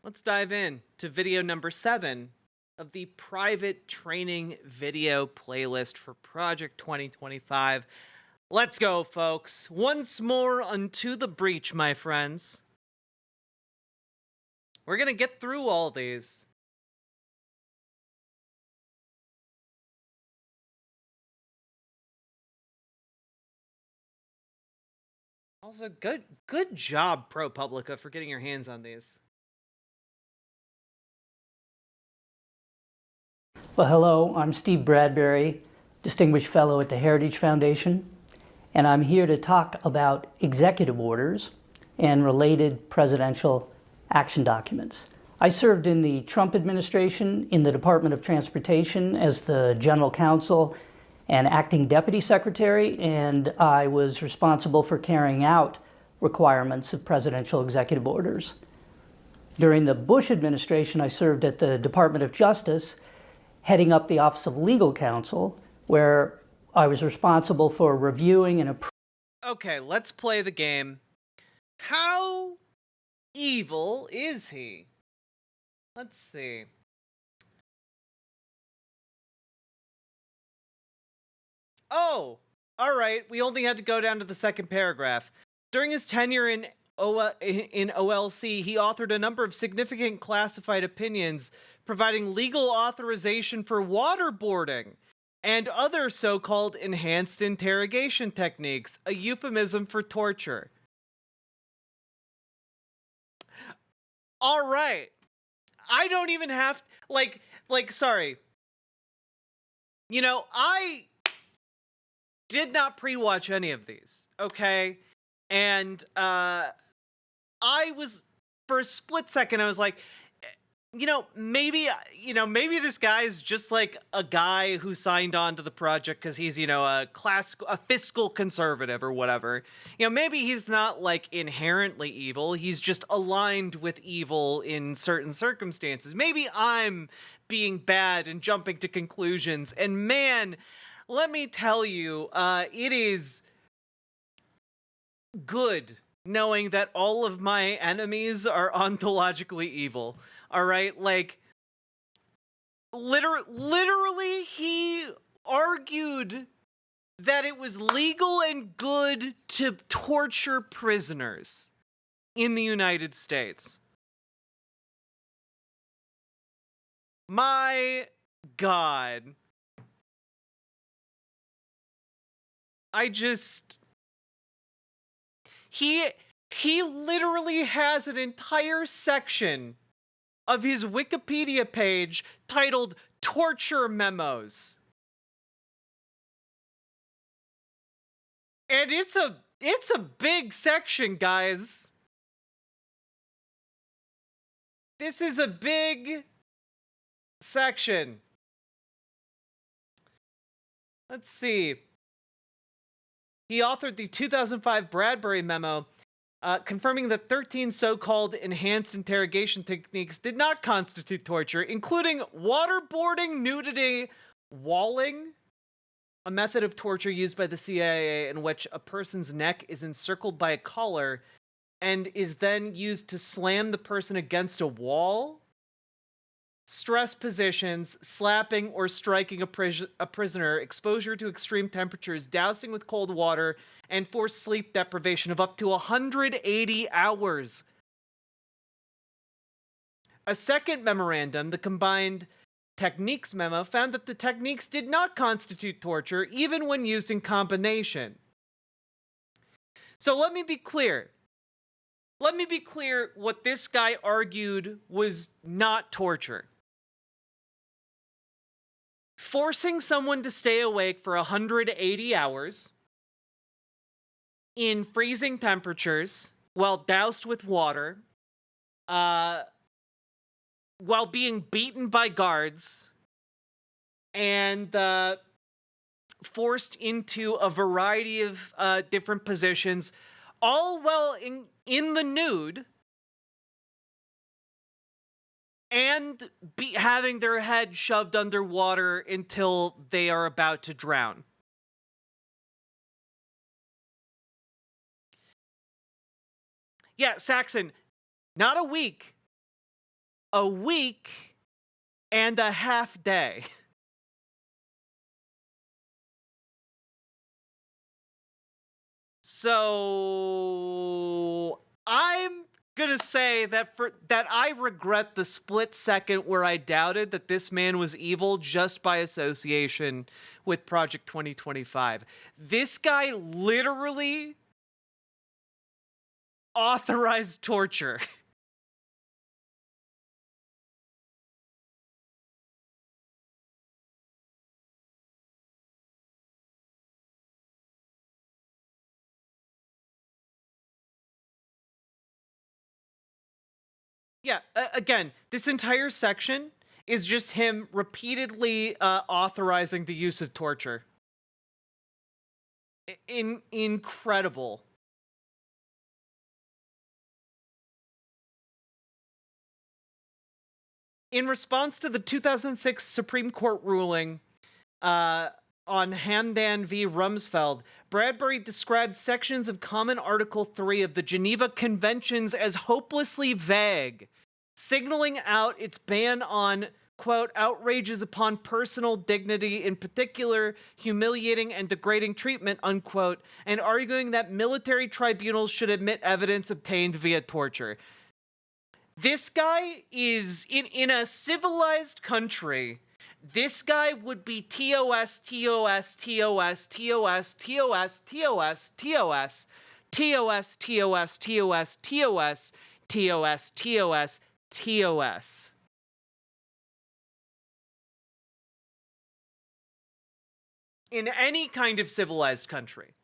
Let's dive in to video number 7 of the private training video playlist for Project 2025. Let's go, folks. Once more unto the breach, my friends. We're going to get through all these. Also, good job, ProPublica, for getting your hands on these. Well, hello, I'm Steve Bradbury, Distinguished Fellow at the Heritage Foundation, and I'm here to talk about executive orders and related presidential action documents. I served in the Trump administration in the Department of Transportation as the General Counsel and Acting Deputy Secretary, and I was responsible for carrying out requirements of presidential executive orders. During the Bush administration, I served at the Department of Justice, heading up the Office of Legal Counsel, where I was responsible for reviewing and approving. Okay, let's play the game. How evil is he? Let's see. Oh, all right. We only had to go down to the second paragraph. During his tenure in OLC, he authored a number of significant classified opinions providing legal authorization for waterboarding and other so-called enhanced interrogation techniques, a euphemism for torture. All right. I don't even have sorry. I did not pre-watch any of these, okay? And I was, for a split second, I was like, maybe this guy is just like a guy who signed on to the project because he's, a fiscal conservative or whatever. Maybe he's not like inherently evil. He's just aligned with evil in certain circumstances. Maybe I'm being bad and jumping to conclusions. And man, let me tell you, it is good knowing that all of my enemies are ontologically evil. All right, like literally he argued that it was legal and good to torture prisoners in the United States. My God. He literally has an entire section of his Wikipedia page titled Torture Memos. And it's a big section, guys. This is a big section. Let's see. He authored the 2005 Bradbury Memo, confirming that 13 so-called enhanced interrogation techniques did not constitute torture, including waterboarding, nudity, walling, a method of torture used by the CIA in which a person's neck is encircled by a collar and is then used to slam the person against a wall, stress positions, slapping or striking a prisoner, exposure to extreme temperatures, dousing with cold water, and forced sleep deprivation of up to 180 hours. A second memorandum, the Combined Techniques Memo, found that the techniques did not constitute torture, even when used in combination. So let me be clear. Let me be clear what this guy argued was not torture. Forcing someone to stay awake for 180 hours in freezing temperatures while doused with water, while being beaten by guards, and forced into a variety of different positions, all while in the nude, and having their head shoved underwater until they are about to drown. Yeah, Saxon, not a week, a week and a half day. So I'm gonna say that I regret the split second where I doubted that this man was evil just by association with Project 2025. This guy literally authorized torture. Yeah, again, this entire section is just him repeatedly authorizing the use of torture. Incredible. In response to the 2006 Supreme Court ruling on Hamdan v. Rumsfeld, Bradbury described sections of Common Article 3 of the Geneva Conventions as hopelessly vague, signaling out its ban on, quote, outrages upon personal dignity, in particular humiliating and degrading treatment, unquote, and arguing that military tribunals should admit evidence obtained via torture. This guy is, in a civilized country, this guy would be TOS, TOS, TOS, TOS, TOS, TOS, TOS, TOS, TOS, TOS, TOS, TOS, TOS, TOS. In any kind of civilized country.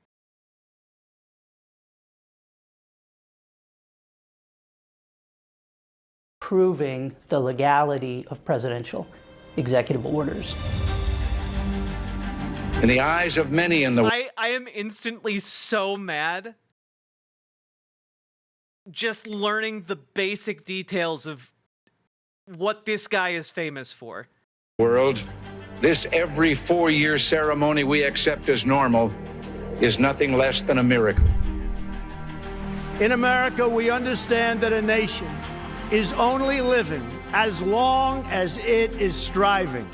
Proving the legality of presidential executive orders. In the eyes of many in the I am instantly so mad just learning the basic details of what this guy is famous for. world, this every 4-year ceremony we accept as normal is nothing less than a miracle. In America, we understand that a nation is only living as long as it is striving.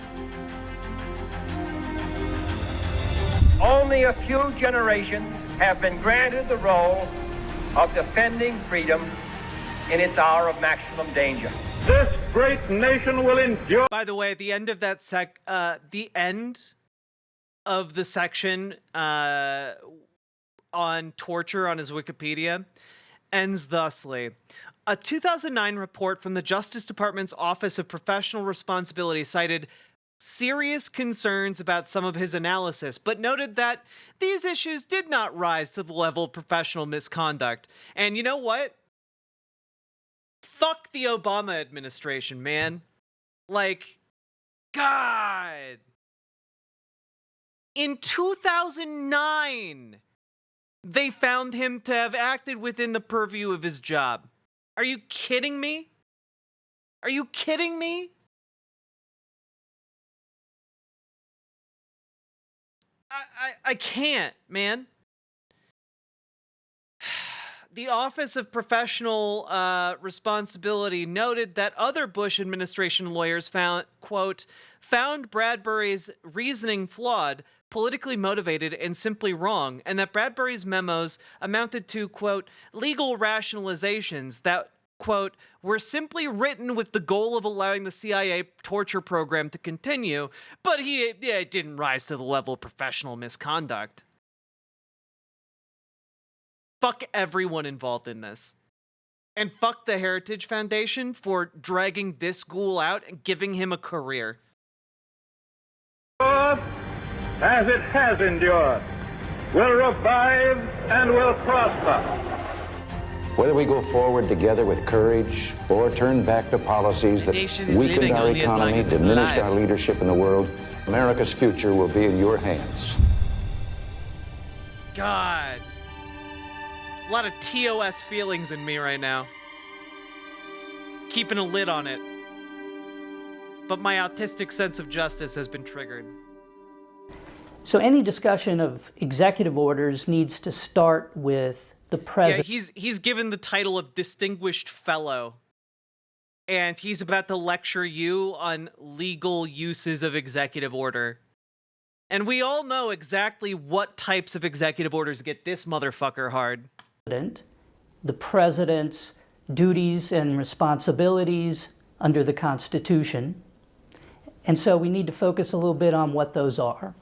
Only a few generations have been granted the role of defending freedom in its hour of maximum danger. This great nation will endure. By the way, at the end of that the end of the section on torture on his Wikipedia ends thusly. A 2009 report from the Justice Department's Office of Professional Responsibility cited serious concerns about some of his analysis, but noted that these issues did not rise to the level of professional misconduct. And you know what? Fuck the Obama administration, man. Like, God. In 2009, they found him to have acted within the purview of his job. Are you kidding me? Are you kidding me? I can't, man. The Office of Professional Responsibility noted that other Bush administration lawyers found Bradbury's reasoning flawed, politically motivated, and simply wrong, and that Bradbury's memos amounted to, quote, legal rationalizations that, quote, were simply written with the goal of allowing the CIA torture program to continue, but it didn't rise to the level of professional misconduct. Fuck everyone involved in this. And fuck the Heritage Foundation for dragging this ghoul out and giving him a career. As it has endured, will revive and will prosper. Whether we go forward together with courage or turn back to policies that Nation is weakened living our only as long economy, as it's diminished alive. our leadership in the world, America's future will be in your hands. God. A lot of TOS feelings in me right now. Keeping a lid on it. But my autistic sense of justice has been triggered. So any discussion of executive orders needs to start with the president. Yeah, he's given the title of Distinguished Fellow. and he's about to lecture you on legal uses of executive order. And we all know exactly what types of executive orders get this motherfucker hard. The president's duties and responsibilities under the Constitution. And so we need to focus a little bit on what those are.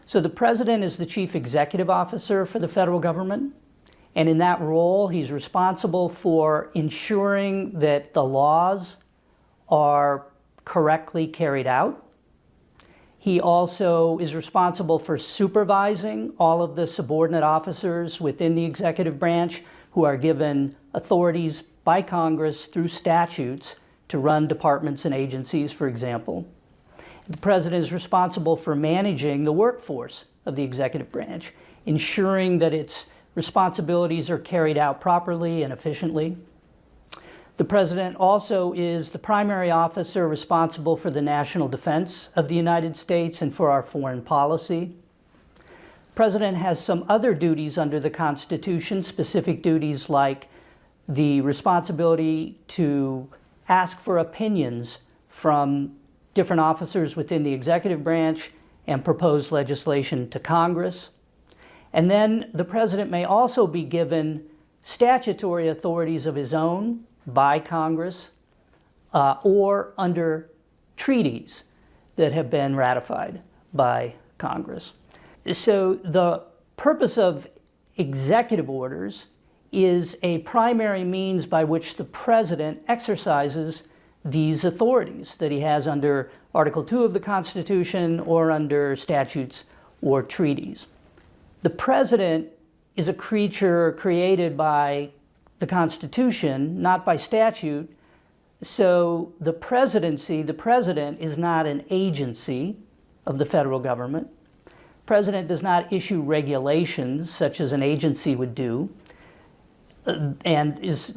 So the president is the chief executive officer for the federal government. And in that role, he's responsible for ensuring that the laws are correctly carried out. He also is responsible for supervising all of the subordinate officers within the executive branch who are given authorities by Congress through statutes to run departments and agencies, for example. The president is responsible for managing the workforce of the executive branch, ensuring that its responsibilities are carried out properly and efficiently. The president also is the primary officer responsible for the national defense of the United States and for our foreign policy. The president has some other duties under the Constitution, specific duties like the responsibility to ask for opinions from different officers within the executive branch and propose legislation to Congress. And then the president may also be given statutory authorities of his own by Congress or under treaties that have been ratified by Congress. So the purpose of executive orders is a primary means by which the president exercises these authorities that he has under Article 2 of the Constitution or under statutes or treaties. The president is a creature created by the Constitution, not by statute. So the presidency, the president is not an agency of the federal government. The president does not issue regulations such as an agency would do, and is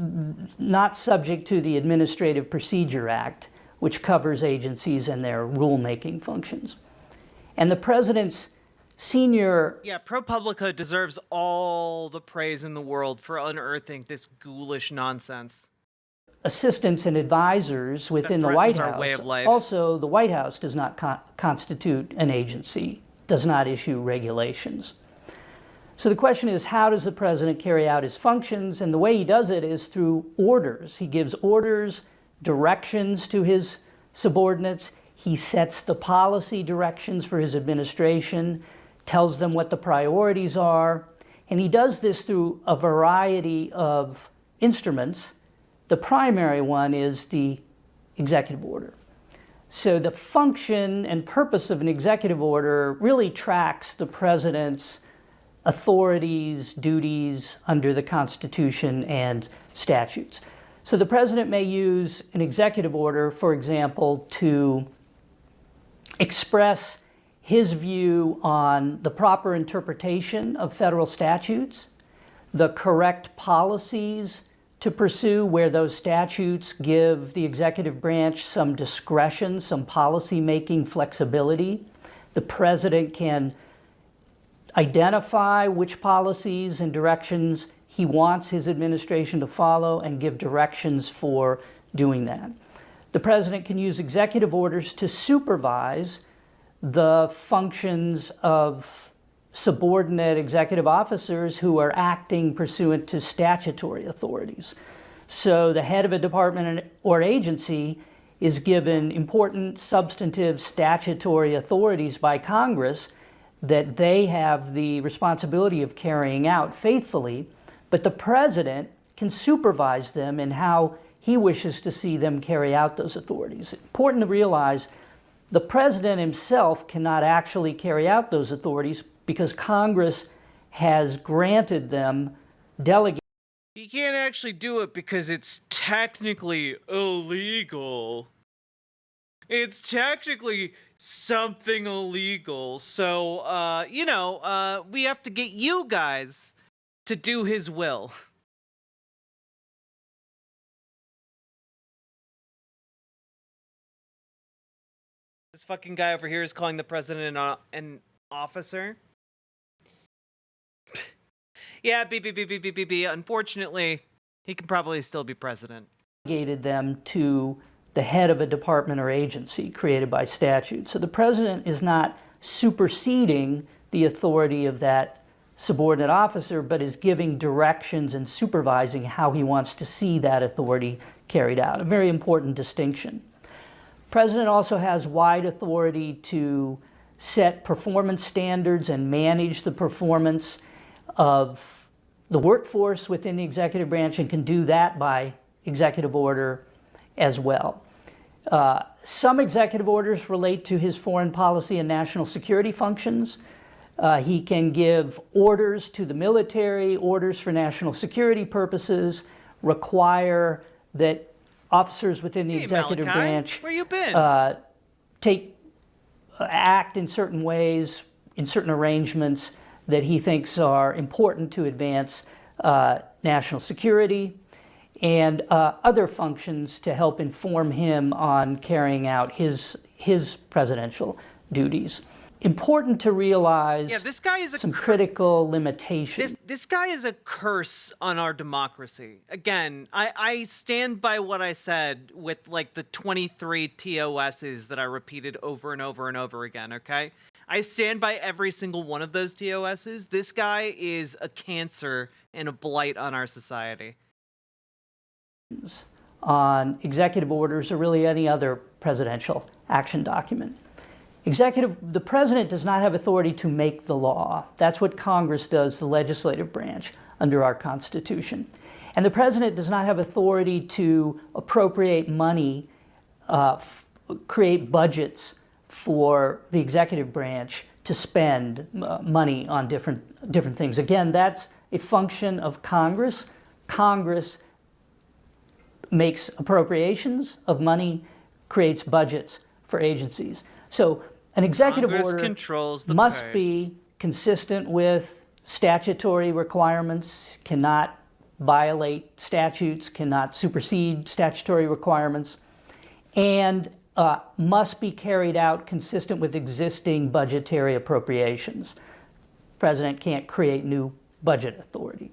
not subject to the Administrative Procedure Act, which covers agencies and their rulemaking functions. And the president's senior... Yeah, ProPublica deserves all the praise in the world for unearthing this ghoulish nonsense. Assistants and advisors within the White House. Also, the White House does not constitute an agency, does not issue regulations. So the question is, how does the president carry out his functions? And the way he does it is through orders. He gives orders, directions to his subordinates. He sets the policy directions for his administration, tells them what the priorities are. And he does this through a variety of instruments. The primary one is the executive order. So the function and purpose of an executive order really tracks the president's authorities, duties under the Constitution and statutes. So the president may use an executive order, for example, to express his view on the proper interpretation of federal statutes, the correct policies to pursue where those statutes give the executive branch some discretion, some policy-making flexibility. The president can identify which policies and directions he wants his administration to follow and give directions for doing that. The president can use executive orders to supervise the functions of subordinate executive officers who are acting pursuant to statutory authorities. So the head of a department or agency is given important substantive statutory authorities by Congress that they have the responsibility of carrying out faithfully, but the president can supervise them in how he wishes to see them carry out those authorities. It's important to realize the president himself cannot actually carry out those authorities because Congress has granted them delegated. He can't actually do it because it's technically illegal. It's technically something illegal. So, we have to get you guys to do his will. This fucking guy over here is calling the president an officer. Yeah, unfortunately, he can probably still be president. delegated them to the head of a department or agency created by statute. So the president is not superseding the authority of that subordinate officer, but is giving directions and supervising how he wants to see that authority carried out. A very important distinction. The president also has wide authority to set performance standards and manage the performance of the workforce within the executive branch, and can do that by executive order as well. Some executive orders relate to his foreign policy and national security functions. He can give orders to the military, orders for national security purposes, require that officers within the executive Malachi, branch where you been? Act in certain ways, in certain arrangements that he thinks are important to advance national security, and other functions to help inform him on carrying out his presidential duties. Important to realize this guy is some critical limitations. This guy is a curse on our democracy. Again, I stand by what I said with like the 23 TOSs that I repeated over and over and over again, okay? I stand by every single one of those TOSs. This guy is a cancer and a blight on our society. On executive orders or really any other presidential action document. The president does not have authority to make the law. That's what Congress does, the legislative branch, under our Constitution. And the president does not have authority to appropriate money, create budgets for the executive branch to spend money on different things. Again, that's a function of Congress. Congress makes appropriations of money, creates budgets for agencies. So an executive Congress order controls the must purse. be consistent with statutory requirements, cannot violate statutes, cannot supersede statutory requirements, and must be carried out consistent with existing budgetary appropriations. The president can't create new budget authority.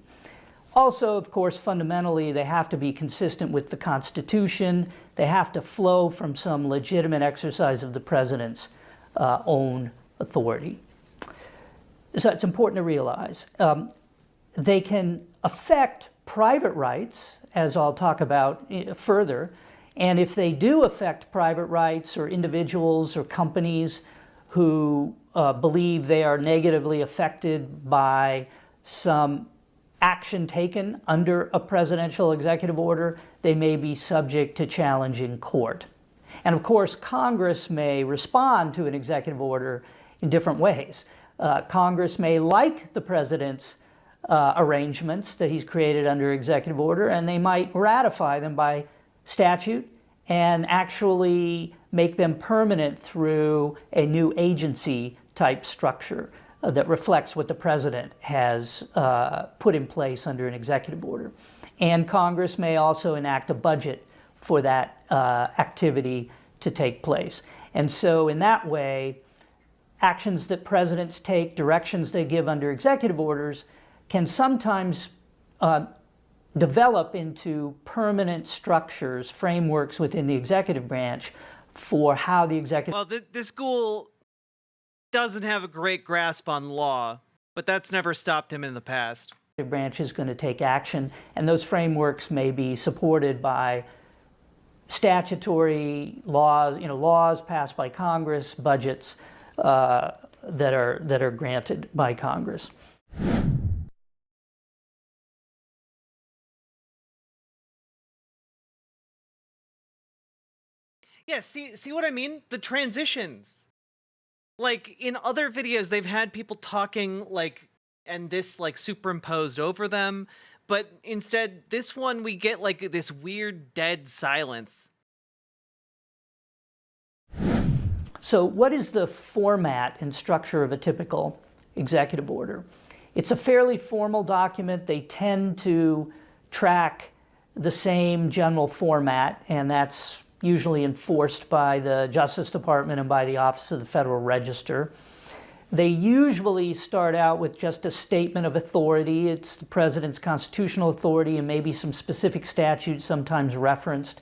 Also, of course, fundamentally, they have to be consistent with the Constitution. They have to flow from some legitimate exercise of the president's own authority. So it's important to realize. They can affect private rights, as I'll talk about further, and if they do affect private rights or individuals or companies who believe they are negatively affected by some action taken under a presidential executive order, they may be subject to challenge in court. And of course, Congress may respond to an executive order in different ways. Congress may like the president's arrangements that he's created under executive order, and they might ratify them by statute and actually make them permanent through a new agency type structure that reflects what the president has put in place under an executive order. And Congress may also enact a budget for that activity to take place. And so in that way, actions that presidents take, directions they give under executive orders, can sometimes develop into permanent structures, frameworks within the executive branch for how the executive... Well, this school doesn't have a great grasp on law, but that's never stopped him in the past. The branch is going to take action, and those frameworks may be supported by statutory laws, laws passed by Congress, budgets that are granted by Congress. Yeah, see what I mean? The transitions. Like, in other videos, they've had people talking, like, and this, like, superimposed over them. But instead, this one, we get, like, this weird dead silence. So what is the format and structure of a typical executive order? It's a fairly formal document. They tend to track the same general format, and that's usually enforced by the Justice Department and by the Office of the Federal Register. They usually start out with just a statement of authority. It's the president's constitutional authority and maybe some specific statutes sometimes referenced.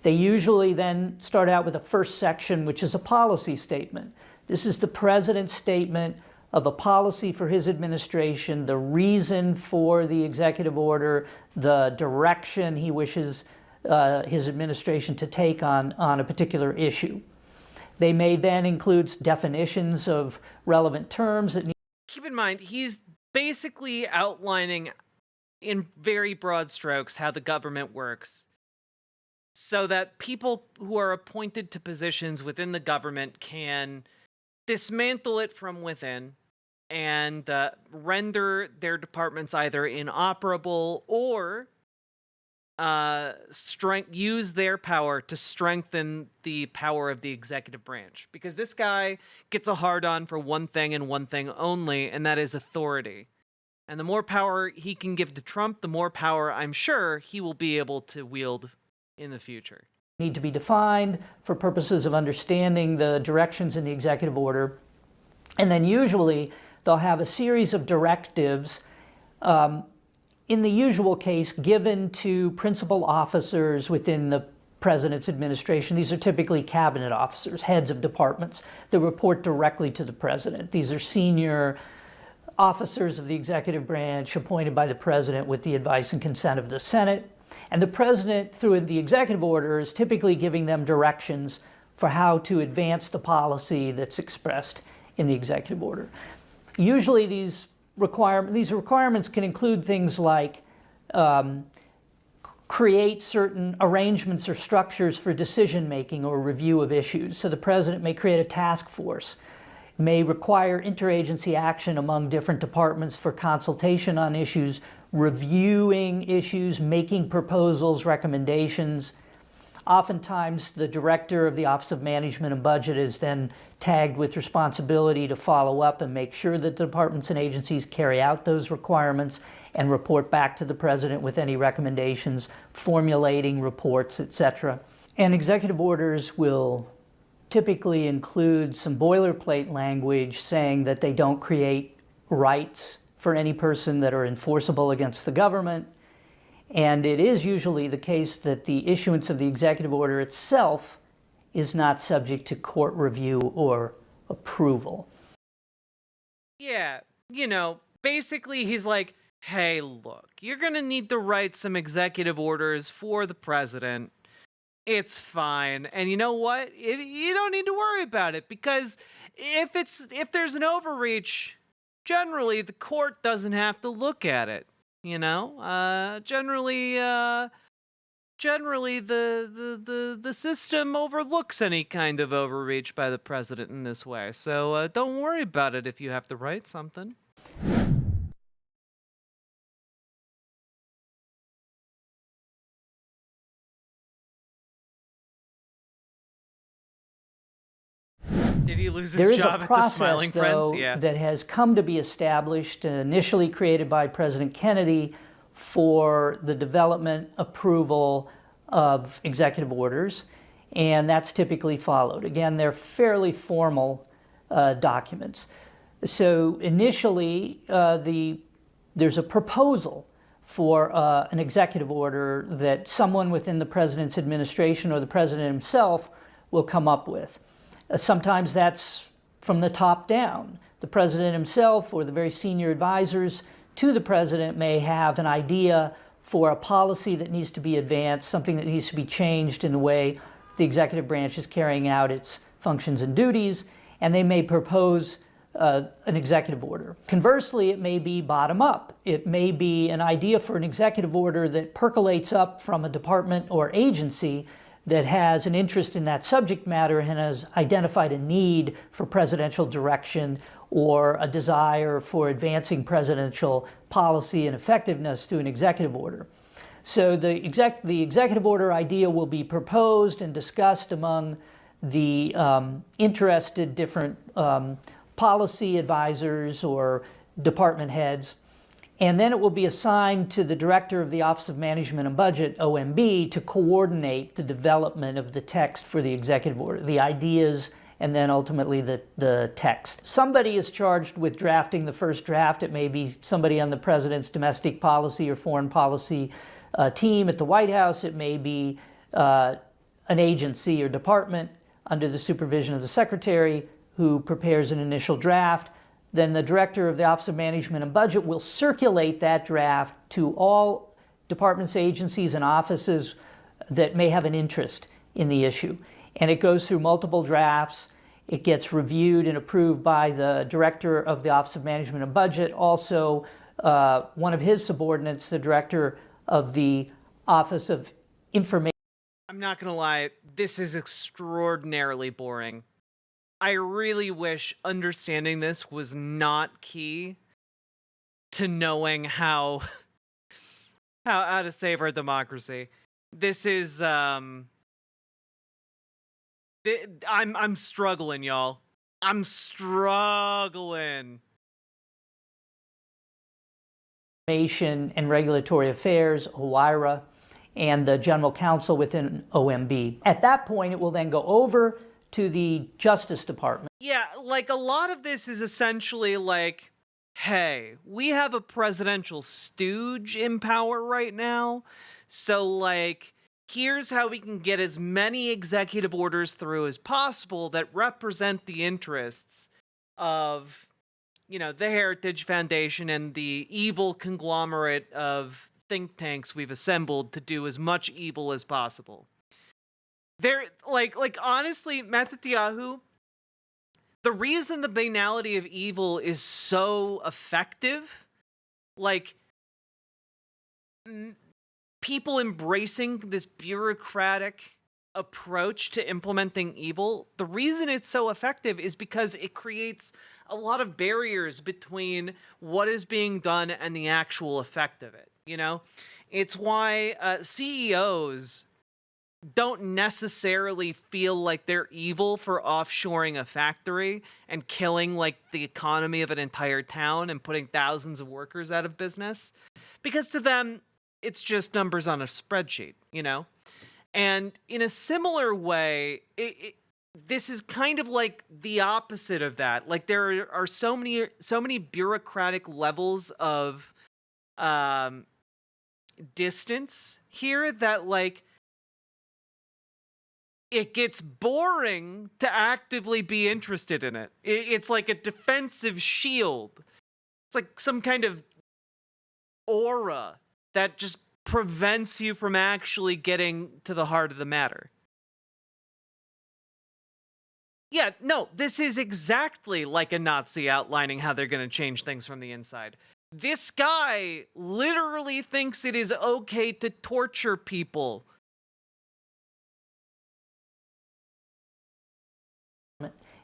They usually then start out with a first section, which is a policy statement. This is the president's statement of a policy for his administration, the reason for the executive order, the direction he wishes his administration to take on a particular issue. They may then include definitions of relevant terms that need. Keep in mind, he's basically outlining in very broad strokes how the government works, so that people who are appointed to positions within the government can dismantle it from within and render their departments either inoperable or use their power to strengthen the power of the executive branch. Because this guy gets a hard-on for one thing and one thing only, and that is authority. And the more power he can give to Trump, the more power I'm sure he will be able to wield in the future. Need to be defined for purposes of understanding the directions in the executive order. And then usually they'll have a series of directives, in the usual case, given to principal officers within the president's administration. These are typically cabinet officers, heads of departments that report directly to the president. These are senior officers of the executive branch appointed by the president with the advice and consent of the Senate. And the president, through the executive order, is typically giving them directions for how to advance the policy that's expressed in the executive order. Usually these requirements can include things like create certain arrangements or structures for decision-making or review of issues. So the president may create a task force, may require interagency action among different departments for consultation on issues, reviewing issues, making proposals, recommendations. Oftentimes, the director of the Office of Management and Budget is then tagged with responsibility to follow up and make sure that the departments and agencies carry out those requirements and report back to the president with any recommendations, formulating reports, etc. And executive orders will typically include some boilerplate language saying that they don't create rights for any person that are enforceable against the government. And it is usually the case that the issuance of the executive order itself is not subject to court review or approval. Yeah, basically he's like, hey, look, you're going to need to write some executive orders for the president. It's fine. And you know what? You don't need to worry about it, because if there's an overreach, generally the court doesn't have to look at it. Generally the system overlooks any kind of overreach by the president in this way. So don't worry about it if you have to write something. Did he lose his job at the Smiling Friends? Yeah. That has come to be established, initially created by President Kennedy, for the development, approval of executive orders, and that's typically followed. Again, they're fairly formal documents. So initially, there's a proposal for an executive order that someone within the president's administration or the president himself will come up with. Sometimes that's from the top down. The president himself or the very senior advisors to the president may have an idea for a policy that needs to be advanced, something that needs to be changed in the way the executive branch is carrying out its functions and duties, and they may propose an executive order. Conversely, it may be bottom up. It may be an idea for an executive order that percolates up from a department or agency that has an interest in that subject matter and has identified a need for presidential direction or a desire for advancing presidential policy and effectiveness through an executive order. So the executive order idea will be proposed and discussed among the interested different policy advisors or department heads. And then it will be assigned to the director of the Office of Management and Budget, OMB, to coordinate the development of the text for the executive order, the ideas and then ultimately the text. Somebody is charged with drafting the first draft. It may be somebody on the president's domestic policy or foreign policy team at the White House. It may be an agency or department under the supervision of the secretary who prepares an initial draft. Then the director of the Office of Management and Budget will circulate that draft to all departments, agencies, and offices that may have an interest in the issue. And it goes through multiple drafts. It gets reviewed and approved by the director of the Office of Management and Budget, also one of his subordinates, the director of the Office of Information. I'm not gonna lie, this is extraordinarily boring. I really wish understanding this was not key to knowing how to save our democracy. This is I'm struggling, y'all. I'm struggling. Information and Regulatory Affairs, OIRA, and the General Counsel within OMB. At that point, it will then go over to the Justice Department. Yeah, like a lot of this is essentially like, hey, we have a presidential stooge in power right now, so like, here's how we can get as many executive orders through as possible that represent the interests of, you know, the Heritage Foundation and the evil conglomerate of think tanks we've assembled to do as much evil as possible. They're like honestly, Netanyahu, the reason the banality of evil is so effective, like people embracing this bureaucratic approach to implementing evil, the reason it's so effective is because it creates a lot of barriers between what is being done and the actual effect of it. You know, it's why CEOs don't necessarily feel like they're evil for offshoring a factory and killing like the economy of an entire town and putting thousands of workers out of business, because to them it's just numbers on a spreadsheet, you know? And in a similar way, this is kind of like the opposite of that. Like there are so many bureaucratic levels of distance here that like it gets boring to actively be interested in it. It's like a defensive shield. It's like some kind of aura that just prevents you from actually getting to the heart of the matter. Yeah, no, this is exactly like a Nazi outlining how they're going to change things from the inside. This guy literally thinks it is okay to torture people.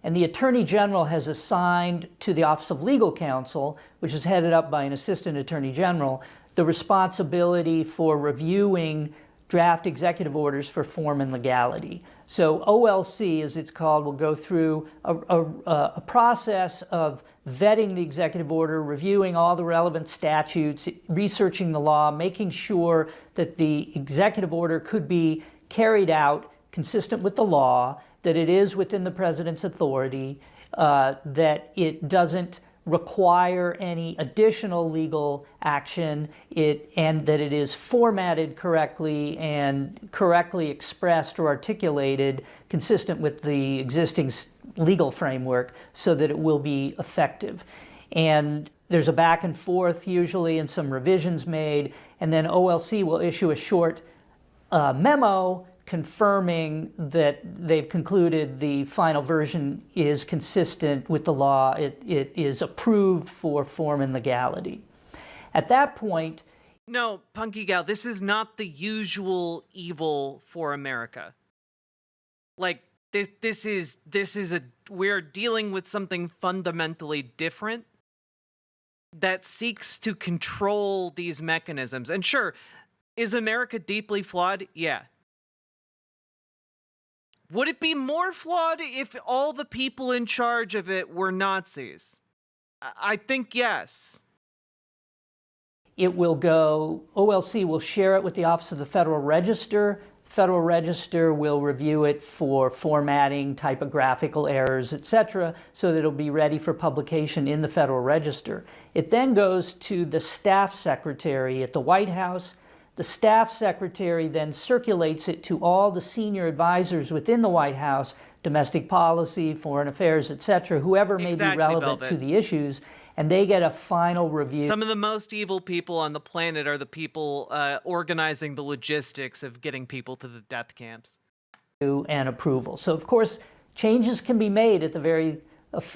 And the Attorney General has assigned to the Office of Legal Counsel, which is headed up by an Assistant Attorney General, the responsibility for reviewing draft executive orders for form and legality. So OLC, as it's called, will go through a process of vetting the executive order, reviewing all the relevant statutes, researching the law, making sure that the executive order could be carried out consistent with the law, that it is within the president's authority, that it doesn't require any additional legal action, and that it is formatted correctly and correctly expressed or articulated consistent with the existing legal framework so that it will be effective. And there's a back and forth usually and some revisions made, and then OLC will issue a short memo confirming that they've concluded the final version is consistent with the law, it is approved for form and legality. At that point... No, Punky Gal, this is not the usual evil for America. Like, we're dealing with something fundamentally different that seeks to control these mechanisms. And sure, is America deeply flawed? Yeah. Would it be more flawed if all the people in charge of it were Nazis? I think yes. It will go, OLC will share it with the Office of the Federal Register. Federal Register will review it for formatting, typographical errors, etc., so that it'll be ready for publication in the Federal Register. It then goes to the staff secretary at the White House. The staff secretary then circulates it to all the senior advisors within the White House, domestic policy, foreign affairs, etc., whoever may Exactly, be relevant Velvet. to the issues, and they get a final review. Some of the most evil people on the planet are the people organizing the logistics of getting people to the death camps. And approval. So of course, changes can be made at the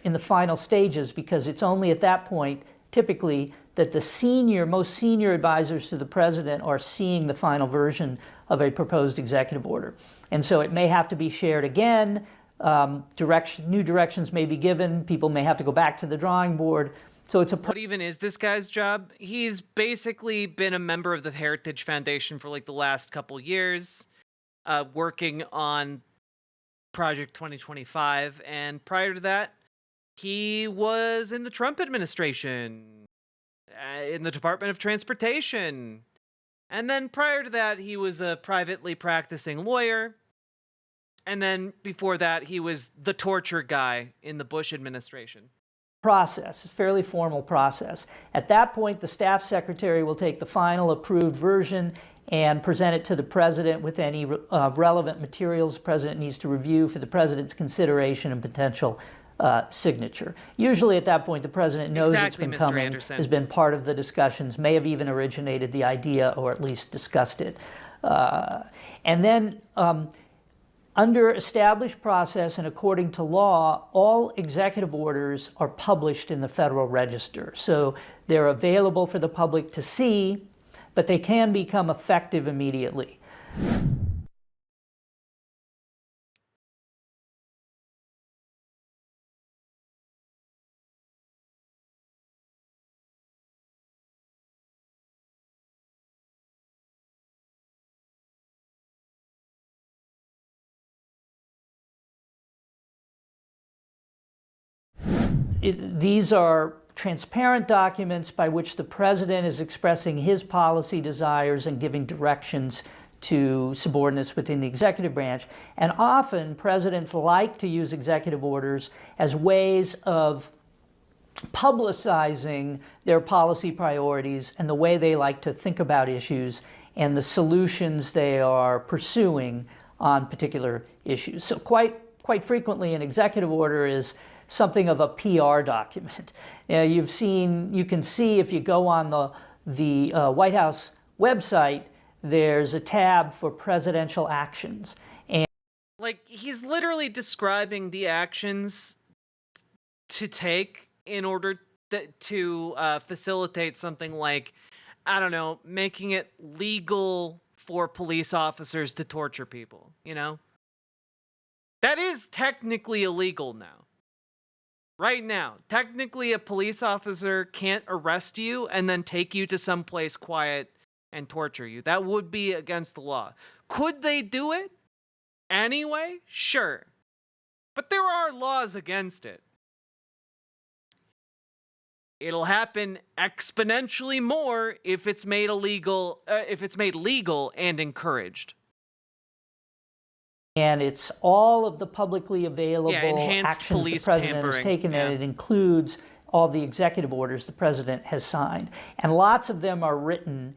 in the final stages, because it's only at that point, typically, that the most senior advisors to the president are seeing the final version of a proposed executive order. And so it may have to be shared again, new directions may be given, people may have to go back to the drawing board. So it's What even is this guy's job? He's basically been a member of the Heritage Foundation for like the last couple years, working on Project 2025. And prior to that, he was in the Trump administration, in the Department of Transportation. And then prior to that, he was a privately practicing lawyer. And then before that, he was the torture guy in the Bush administration. process, a fairly formal process. At that point, the staff secretary will take the final approved version and present it to the president with any relevant materials the president needs to review for the president's consideration and potential signature. Usually at that point, the president knows Exactly, it's been Mr. coming, Anderson. has been part of the discussions, may have even originated the idea or at least discussed it. And then under established process and according to law, all executive orders are published in the Federal Register. So they're available for the public to see, but they can become effective immediately. These are transparent documents by which the president is expressing his policy desires and giving directions to subordinates within the executive branch. And often presidents like to use executive orders as ways of publicizing their policy priorities and the way they like to think about issues and the solutions they are pursuing on particular issues. So quite frequently an executive order is something of a PR document. You can see if you go on the White House website, there's a tab for presidential actions. And like, he's literally describing the actions to take in order to facilitate something like, I don't know, making it legal for police officers to torture people, you know? That is technically illegal now. Right now, technically a police officer can't arrest you and then take you to someplace quiet and torture you. That would be against the law. Could they do it anyway? Sure. But there are laws against it. It'll happen exponentially more if it's made illegal, if it's made legal and encouraged. And it's all of the publicly available enhanced actions the police president has pampering. taken, Yeah. and it includes all the executive orders the president has signed. And lots of them are written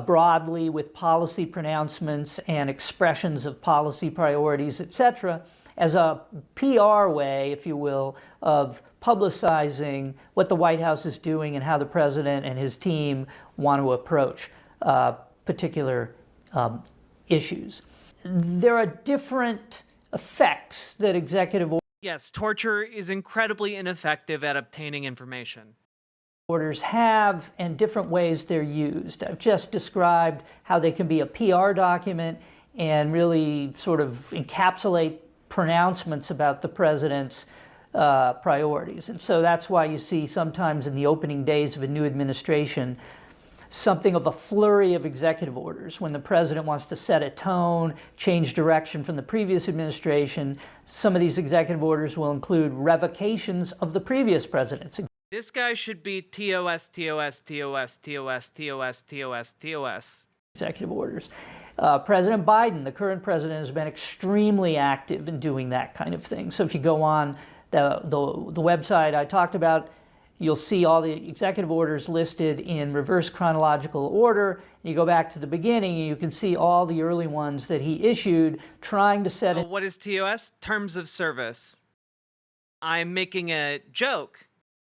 broadly with policy pronouncements and expressions of policy priorities, etc., as a PR way, if you will, of publicizing what the White House is doing and how the president and his team want to approach particular issues. There are different effects that executive Yes, torture is incredibly ineffective at obtaining information. orders have and different ways they're used. I've just described how they can be a PR document and really sort of encapsulate pronouncements about the president's priorities. And so that's why you see sometimes in the opening days of a new administration something of a flurry of executive orders. When the president wants to set a tone, change direction from the previous administration, some of these executive orders will include revocations of the previous president's. This guy should be TOS, TOS, TOS, TOS, TOS, TOS, TOS. Executive orders. President Biden, the current president, has been extremely active in doing that kind of thing. So if you go on the website I talked about, you'll see all the executive orders listed in reverse chronological order. You go back to the beginning and you can see all the early ones that he issued trying to set What is TOS? Terms of service. I'm making a joke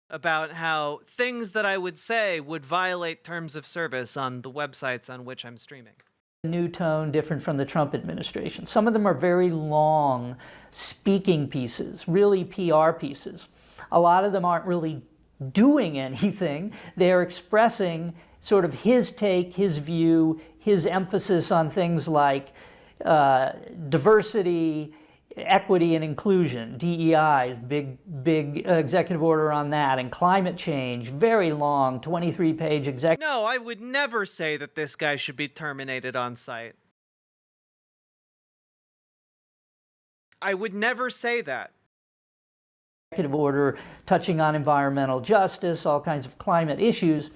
about how things that I would say would violate terms of service on the websites on which I'm streaming. a new tone different from the Trump administration. Some of them are very long speaking pieces, really PR pieces. A lot of them aren't really doing anything. They're expressing sort of his take, his view, his emphasis on things like diversity, equity and inclusion, DEI, big executive order on that, and climate change, very long, 23-page executive. No, I would never say that this guy should be terminated on site. I would never say that. Executive order touching on environmental justice, all kinds of climate issues.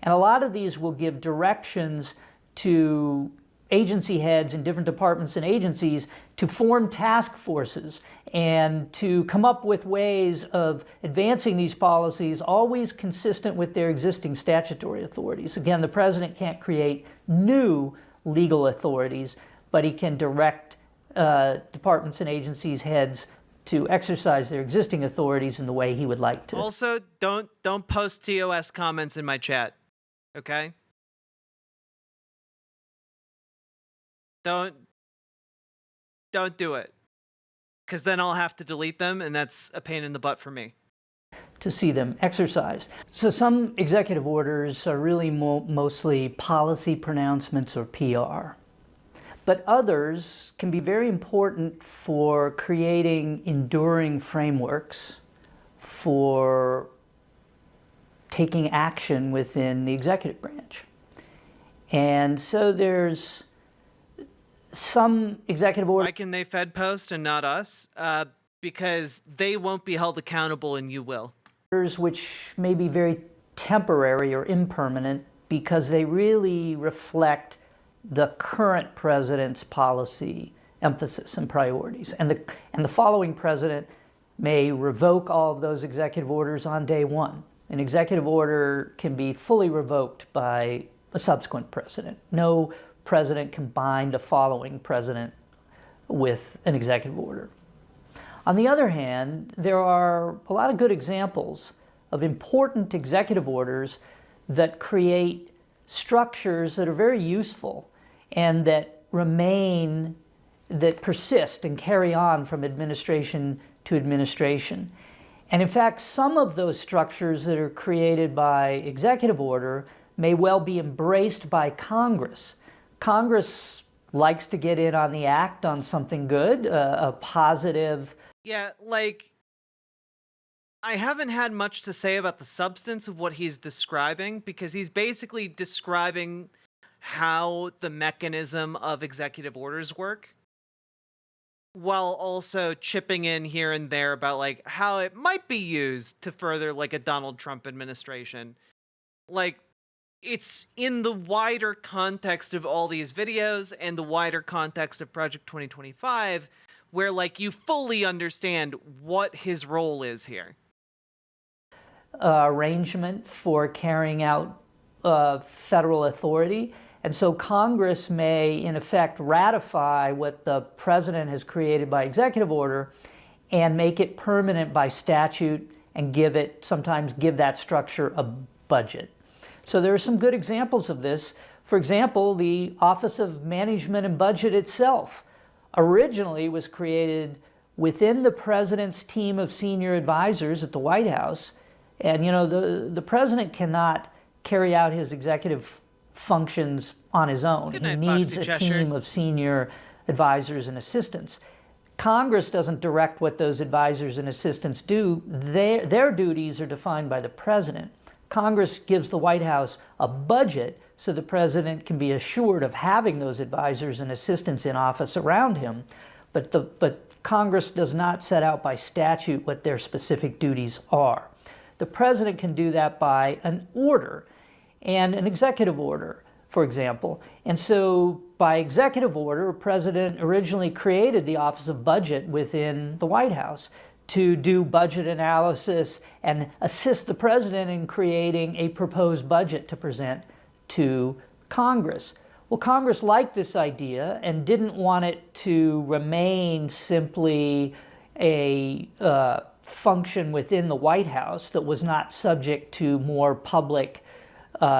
And a lot of these will give directions to agency heads in different departments and agencies to form task forces and to come up with ways of advancing these policies, always consistent with their existing statutory authorities. Again, the president can't create new legal authorities, but he can direct departments and agencies heads to exercise their existing authorities in the way he would like to. Also, don't post TOS comments in my chat, okay? Don't do it, because then I'll have to delete them, and that's a pain in the butt for me. To see them exercised. So some executive orders are really mostly policy pronouncements or PR. But others can be very important for creating enduring frameworks for taking action within the executive branch. And so there's some executive orders. Why can they Fed post and not us? Because they won't be held accountable and you will. Which may be very temporary or impermanent because they really reflect the current president's policy emphasis and priorities. And the following president may revoke all of those executive orders on day one. An executive order can be fully revoked by a subsequent president. No president can bind a following president with an executive order. On the other hand, there are a lot of good examples of important executive orders that create structures that are very useful and that remain, that persist and carry on from administration to administration. And in fact, some of those structures that are created by executive order may well be embraced by Congress. Congress likes to get in on the act on something good, a positive. Yeah, like, I haven't had much to say about the substance of what he's describing because he's basically describing how the mechanism of executive orders work, while also chipping in here and there about like how it might be used to further like a Donald Trump administration. Like, it's in the wider context of all these videos and the wider context of Project 2025 where like you fully understand what his role is here. Arrangement for carrying out federal authority. And so Congress may, in effect, ratify what the president has created by executive order and make it permanent by statute and sometimes give that structure a budget. So there are some good examples of this. For example, the Office of Management and Budget itself originally was created within the president's team of senior advisors at the White House. And, you know, the president cannot carry out his executive functions on his own. Good night, he needs Foxy a Cheshire. team of senior advisors and assistants. Congress doesn't direct what those advisors and assistants do. Their duties are defined by the president. Congress gives the White House a budget so the president can be assured of having those advisors and assistants in office around him. But Congress does not set out by statute what their specific duties are. The president can do that by an order, and an executive order for example. And so by executive order, the president originally created the Office of Budget within the White House to do budget analysis and assist the president in creating a proposed budget to present to Congress. Well, Congress liked this idea and didn't want it to remain simply a function within the White House that was not subject to more public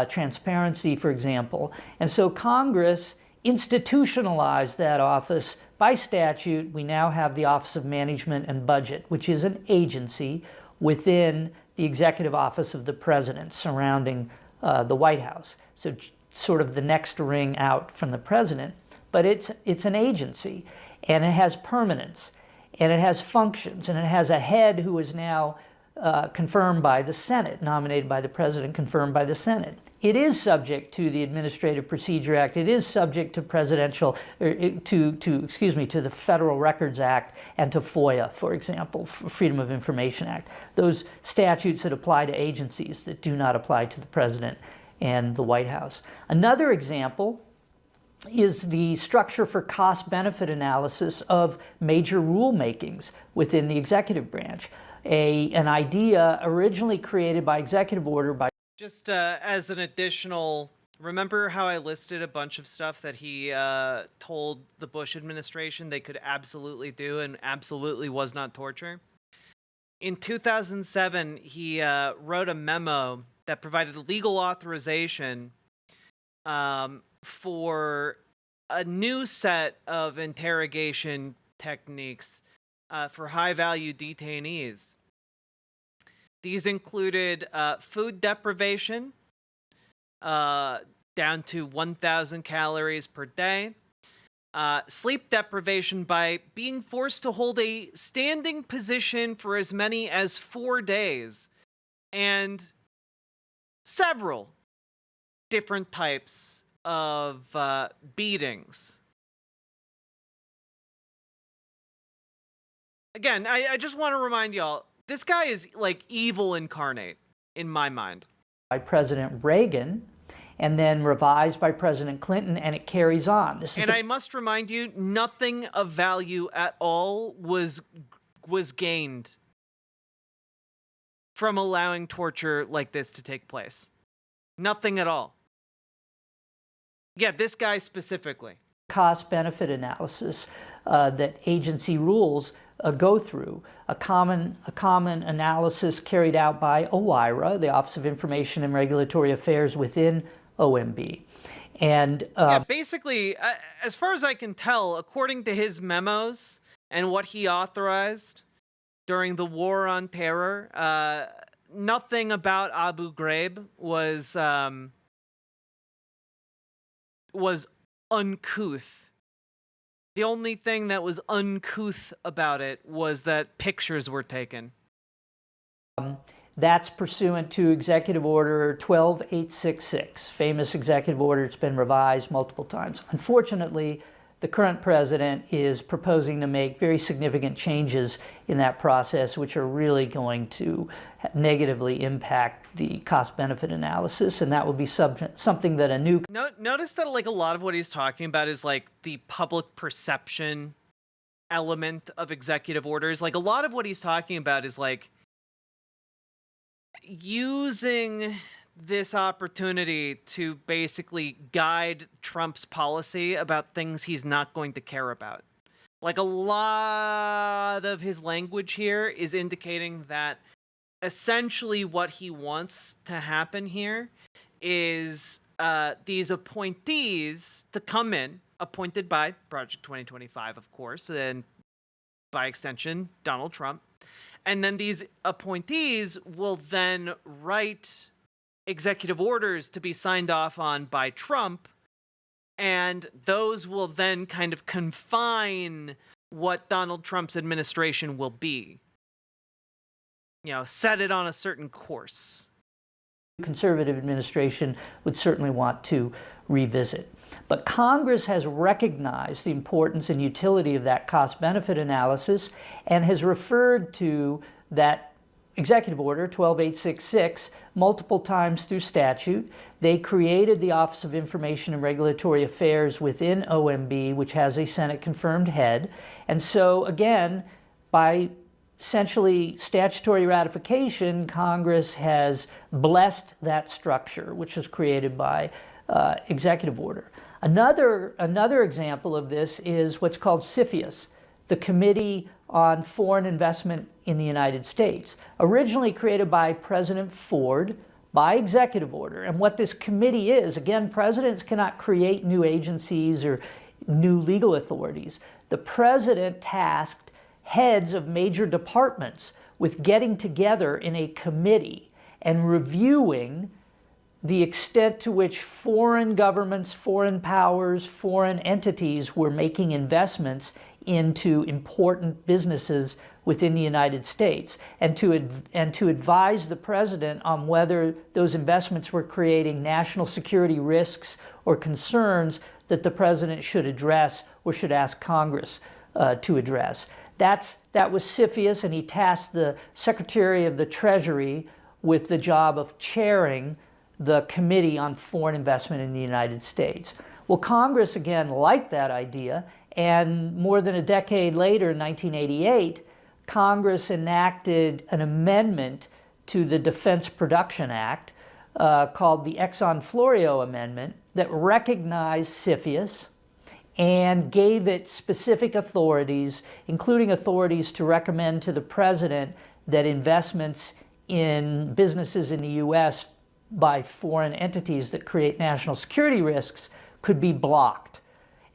transparency, for example. And so Congress institutionalized that office by statute. We now have the Office of Management and Budget, which is an agency within the executive office of the president surrounding the White House. So sort of the next ring out from the president, but it's an agency, and it has permanence, and it has functions, and it has a head who is now confirmed by the Senate, nominated by the president, confirmed by the Senate. It is subject to the Administrative Procedure Act. It is subject to to the Federal Records Act and to FOIA, for example, Freedom of Information Act. Those statutes that apply to agencies that do not apply to the president and the White House. Another example is the structure for cost-benefit analysis of major rulemakings within the executive branch. An idea originally created by executive order by... Just as an additional, remember how I listed a bunch of stuff that he told the Bush administration they could absolutely do and absolutely was not torture? In 2007, he wrote a memo that provided legal authorization for a new set of interrogation techniques for high-value detainees. These included food deprivation, down to 1,000 calories per day, sleep deprivation by being forced to hold a standing position for as many as 4 days, and several different types of beatings. Again, I just want to remind y'all, this guy is like evil incarnate in my mind. By President Reagan, and then revised by President Clinton, and it carries on. And I must remind you, nothing of value at all was gained from allowing torture like this to take place. Nothing at all. Yeah, this guy specifically. Cost-benefit analysis that agency rules go through. A common analysis carried out by OIRA, the Office of Information and Regulatory Affairs within OMB. And yeah, basically, as far as I can tell, according to his memos and what he authorized during the War on Terror, nothing about Abu Ghraib was uncouth. The only thing that was uncouth about it was that pictures were taken. That's pursuant to Executive Order 12866, famous executive order. It's been revised multiple times. Unfortunately, the current president is proposing to make very significant changes in that process, which are really going to negatively impact the cost-benefit analysis, and that will be something that a new... Notice that like a lot of what he's talking about is like the public perception element of executive orders. Like a lot of what he's talking about is like using this opportunity to basically guide Trump's policy about things he's not going to care about. Like a lot of his language here is indicating that essentially what he wants to happen here is these appointees to come in, appointed by Project 2025, of course, and by extension, Donald Trump. And then these appointees will then write executive orders to be signed off on by Trump, and those will then kind of confine what Donald Trump's administration will be. You know, set it on a certain course. Conservative administration would certainly want to revisit. But Congress has recognized the importance and utility of that cost-benefit analysis and has referred to that executive order 12866 multiple times through statute. They created the Office of Information and Regulatory Affairs within OMB, which has a Senate confirmed head. And so again, by essentially statutory ratification, Congress has blessed that structure, which was created by executive order. Another example of this is what's called CFIUS, the Committee on Foreign Investment in the United States, originally created by President Ford by executive order. And what this committee is, again, presidents cannot create new agencies or new legal authorities. The president tasked heads of major departments with getting together in a committee and reviewing the extent to which foreign governments, foreign powers, foreign entities were making investments into important businesses within the United States, and to advise the president on whether those investments were creating national security risks or concerns that the president should address or should ask Congress to address. That was CFIUS, and he tasked the Secretary of the Treasury with the job of chairing the Committee on Foreign Investment in the United States. Well, Congress, again, liked that idea, and more than a decade later, in 1988, Congress enacted an amendment to the Defense Production Act called the Exxon-Florio Amendment that recognized CFIUS and gave it specific authorities, including authorities to recommend to the president that investments in businesses in the U.S. by foreign entities that create national security risks could be blocked,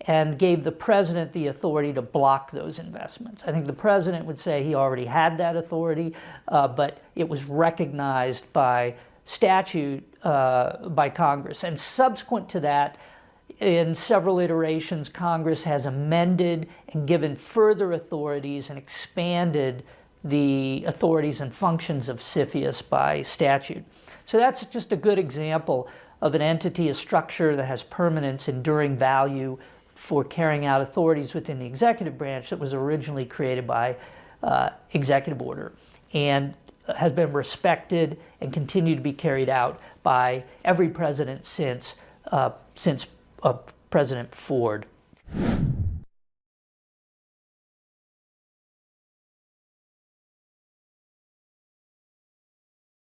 and gave the president the authority to block those investments. I think the president would say he already had that authority, but it was recognized by statute by Congress. And subsequent to that, in several iterations, Congress has amended and given further authorities and expanded the authorities and functions of CFIUS by statute. So that's just a good example of an entity, a structure that has permanence, enduring value for carrying out authorities within the executive branch that was originally created by executive order and has been respected and continued to be carried out by every president since President Ford.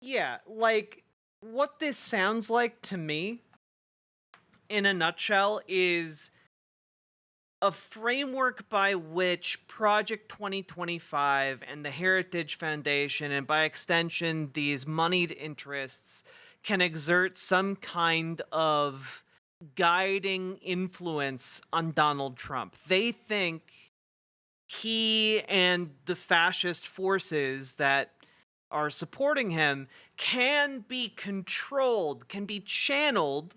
Yeah, like, what this sounds like to me, in a nutshell, is a framework by which Project 2025 and the Heritage Foundation, and by extension, these moneyed interests, can exert some kind of guiding influence on Donald Trump. They think he and the fascist forces that are supporting him can be controlled, can be channeled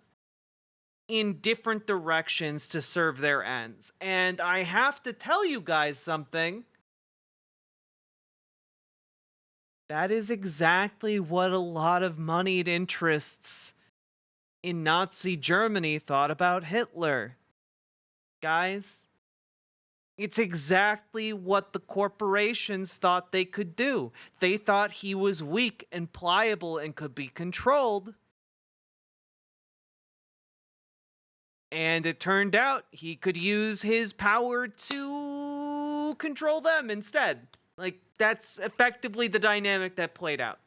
in different directions to serve their ends. And I have to tell you guys something. That is exactly what a lot of moneyed interests in Nazi Germany thought about Hitler. Guys, it's exactly what the corporations thought they could do. They thought he was weak and pliable and could be controlled. And it turned out he could use his power to control them instead. Like, that's effectively the dynamic that played out.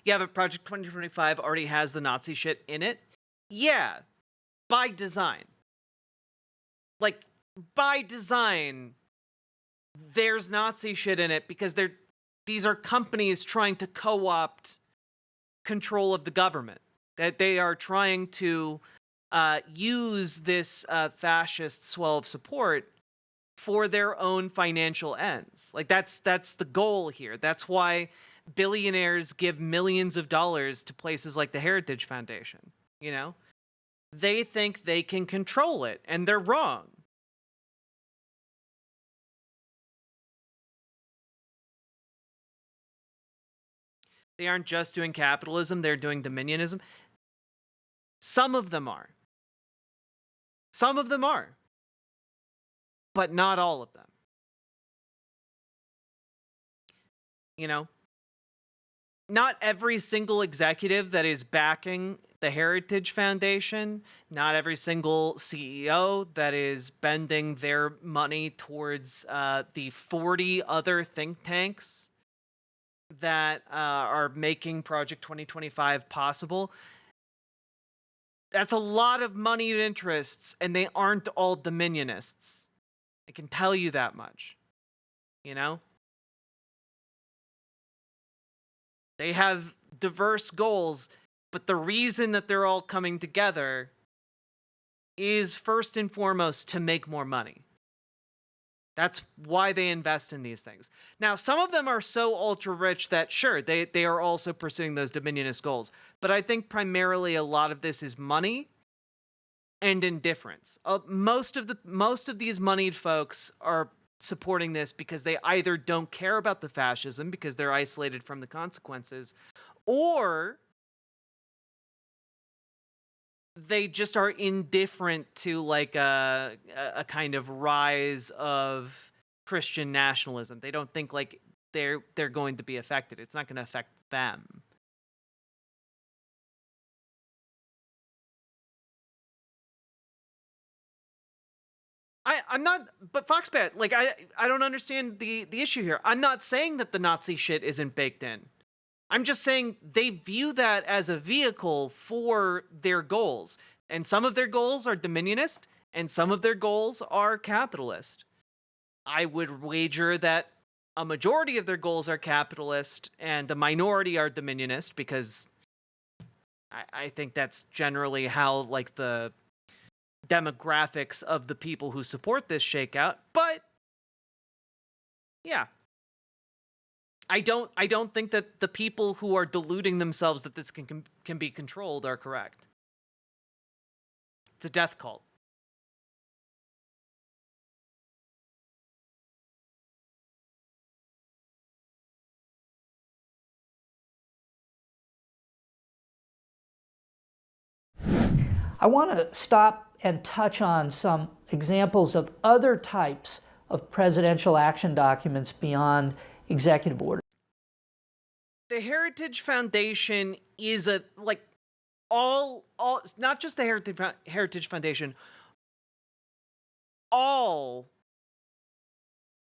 Yeah, but Project 2025 already has the Nazi shit in it. Yeah, by design. Like, by design, there's Nazi shit in it because these are companies trying to co-opt control of the government. That they are trying to use this fascist swell of support for their own financial ends. Like, that's the goal here. That's why billionaires give millions of dollars to places like the Heritage Foundation. You know, they think they can control it, and they're wrong. They aren't just doing capitalism, they're doing dominionism. Some of them are. Some of them are. But not all of them. You know, not every single executive that is backing the Heritage Foundation, not every single CEO that is bending their money towards the 40 other think tanks that are making Project 2025 possible. That's a lot of moneyed interests, and they aren't all Dominionists. I can tell you that much. You know? They have diverse goals, but the reason that they're all coming together is first and foremost to make more money. That's why they invest in these things. Now, some of them are so ultra rich that sure, they are also pursuing those Dominionist goals. But I think primarily a lot of this is money and indifference. Most of these moneyed folks are supporting this because they either don't care about the fascism because they're isolated from the consequences, or they just are indifferent to like a kind of rise of Christian nationalism. They don't think like they're going to be affected. It's not going to affect them. I'm not, but Foxbat, like I don't understand the issue here. I'm not saying that the Nazi shit isn't baked in. I'm just saying they view that as a vehicle for their goals. And some of their goals are Dominionist, and some of their goals are capitalist. I would wager that a majority of their goals are capitalist, and the minority are Dominionist, because I think that's generally how, like, the demographics of the people who support this shake out. But, yeah. I don't think that the people who are deluding themselves that this can be controlled are correct. It's a death cult. I want to stop and touch on some examples of other types of presidential action documents beyond executive orders. The Heritage Foundation is a, like, all not just the Heritage Foundation, all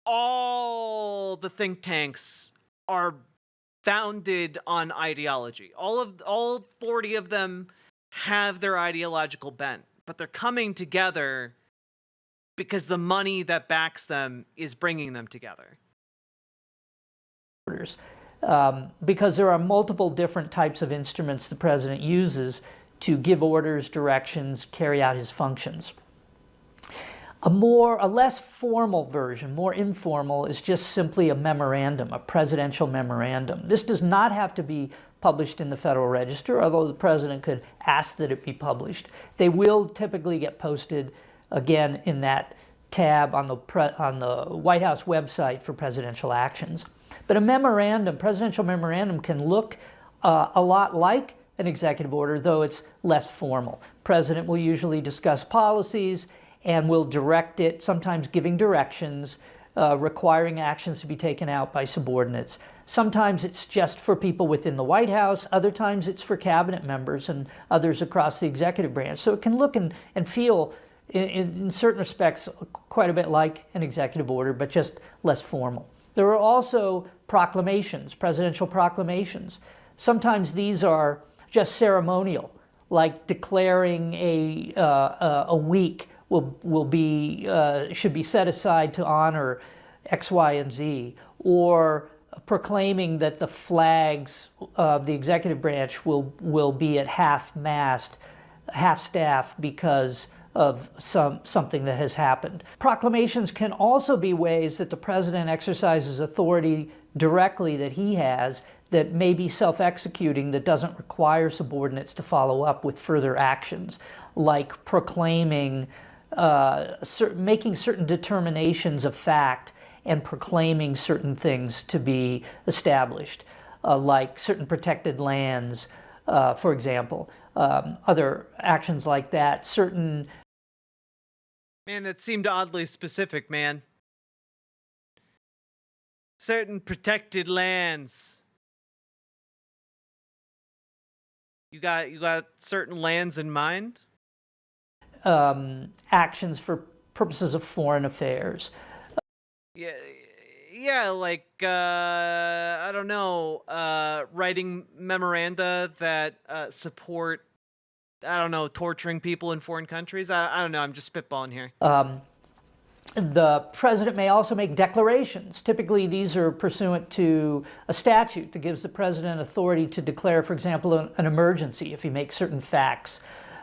the think tanks are founded on ideology. All 40 of them have their ideological bent, but they're coming together because the money that backs them is bringing them together. Because there are multiple different types of instruments the president uses to give orders, directions, carry out his functions. A less formal version, more informal, is just simply a memorandum, a presidential memorandum. This does not have to be published in the Federal Register, although the president could ask that it be published. They will typically get posted again in that tab on the White House website for presidential actions. But a memorandum, presidential memorandum, can look a lot like an executive order, though it's less formal. President will usually discuss policies and will direct it, sometimes giving directions, requiring actions to be taken out by subordinates. Sometimes it's just for people within the White House. Other times it's for cabinet members and others across the executive branch. So it can look and feel, in certain respects, quite a bit like an executive order, but just less formal. There are also proclamations, presidential proclamations. Sometimes these are just ceremonial, like declaring a week should be set aside to honor X, Y, and Z, or proclaiming that the flags of the executive branch will be at half-mast, half-staff because of something that has happened. Proclamations can also be ways that the president exercises authority directly that he has that may be self-executing, that doesn't require subordinates to follow up with further actions, like proclaiming, making certain determinations of fact and proclaiming certain things to be established, like certain protected lands, for example. Other actions like that, certain... Man, that seemed oddly specific, man. certain protected lands. You got certain lands in mind? Actions for purposes of foreign affairs. Yeah, like I don't know, writing memoranda that support, I don't know, torturing people in foreign countries. I don't know. I'm just spitballing here. The president may also make declarations. Typically, these are pursuant to a statute that gives the president authority to declare, for example, an emergency if he makes certain facts,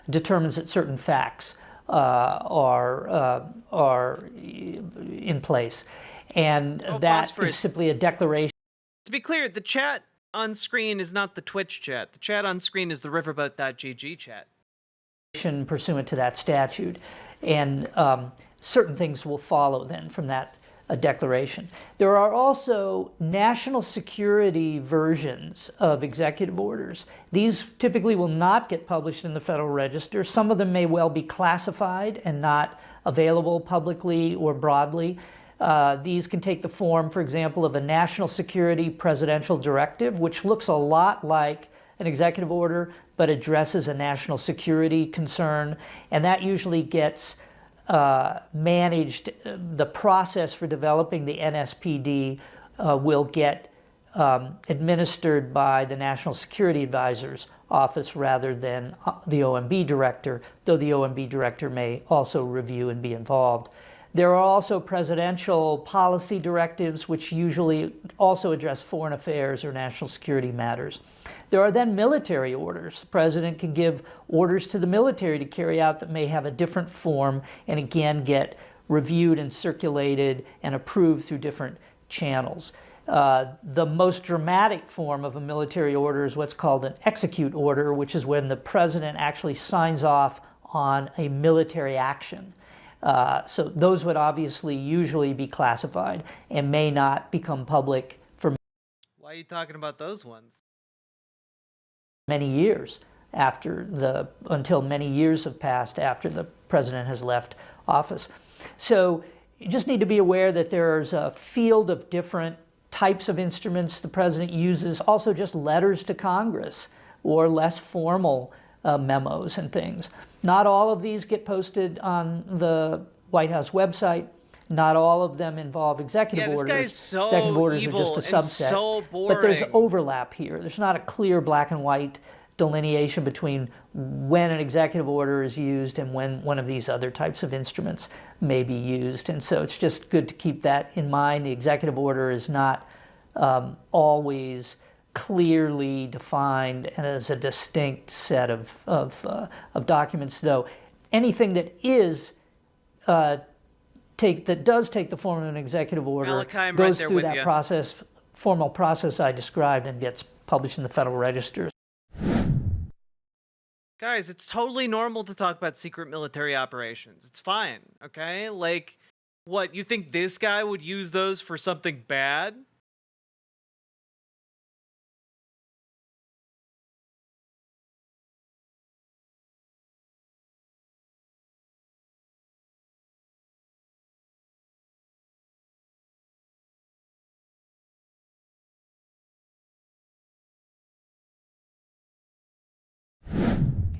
determines that certain facts are in place. And that is simply a declaration. To be clear, the chat on screen is not the Twitch chat. The chat on screen is the riverboat.gg chat. Pursuant to that statute. And certain things will follow then from that declaration. There are also national security versions of executive orders. These typically will not get published in the Federal Register. Some of them may well be classified and not available publicly or broadly. These can take the form, for example, of a national security presidential directive, which looks a lot like an executive order, but addresses a national security concern. And that usually gets managed. The process for developing the NSPD will get administered by the National Security Advisor's office rather than the OMB director, though the OMB director may also review and be involved. There are also presidential policy directives, which usually also address foreign affairs or national security matters. There are then military orders. The president can give orders to the military to carry out that may have a different form and again get reviewed and circulated and approved through different channels. The most dramatic form of a military order is what's called an execute order, which is when the president actually signs off on a military action. So those would obviously usually be classified and may not become public for Why are you talking about those ones? many years until many years have passed after the president has left office. So you just need to be aware that there's a field of different types of instruments the president uses, also just letters to Congress or less formal memos and things. Not all of these get posted on the White House website. Not all of them involve executive orders. This guy's so executive orders evil are just a and subset. so boring. But there's overlap here. There's not a clear black and white delineation between when an executive order is used and when one of these other types of instruments may be used. And so it's just good to keep that in mind. The executive order is not always clearly defined and as a distinct set of documents, though anything that is that does take the form of an executive order goes through that formal process I described and gets published in the Federal Register. Guys, it's totally normal to talk about secret military operations. It's fine, okay? Like, what, you think this guy would use those for something bad?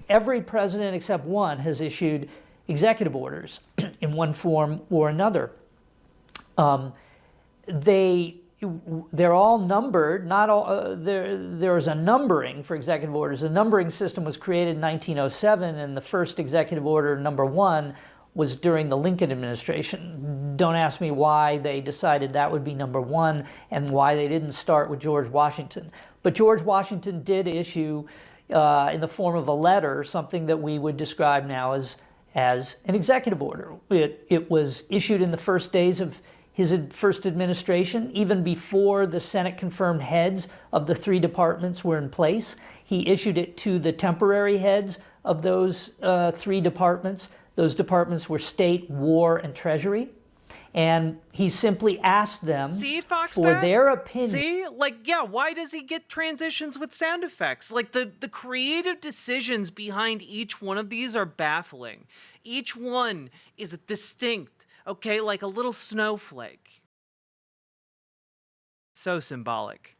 Every president except one has issued executive orders in one form or another. They're all numbered. Not all. There is a numbering for executive orders. The numbering system was created in 1907, and the first executive order, number 1, was during the Lincoln administration. Don't ask me why they decided that would be number 1 and why they didn't start with George Washington. But George Washington did issue, in the form of a letter, something that we would describe now as an executive order. It was issued in the first days of his first administration, even before the Senate confirmed heads of the 3 departments were in place. He issued it to the temporary heads of those 3 departments. Those departments were State, War, and Treasury. And he simply asked them for their opinion. See? Like, yeah, why does he get transitions with sound effects? Like, the creative decisions behind each one of these are baffling. Each one is distinct, okay? Like a little snowflake. So symbolic.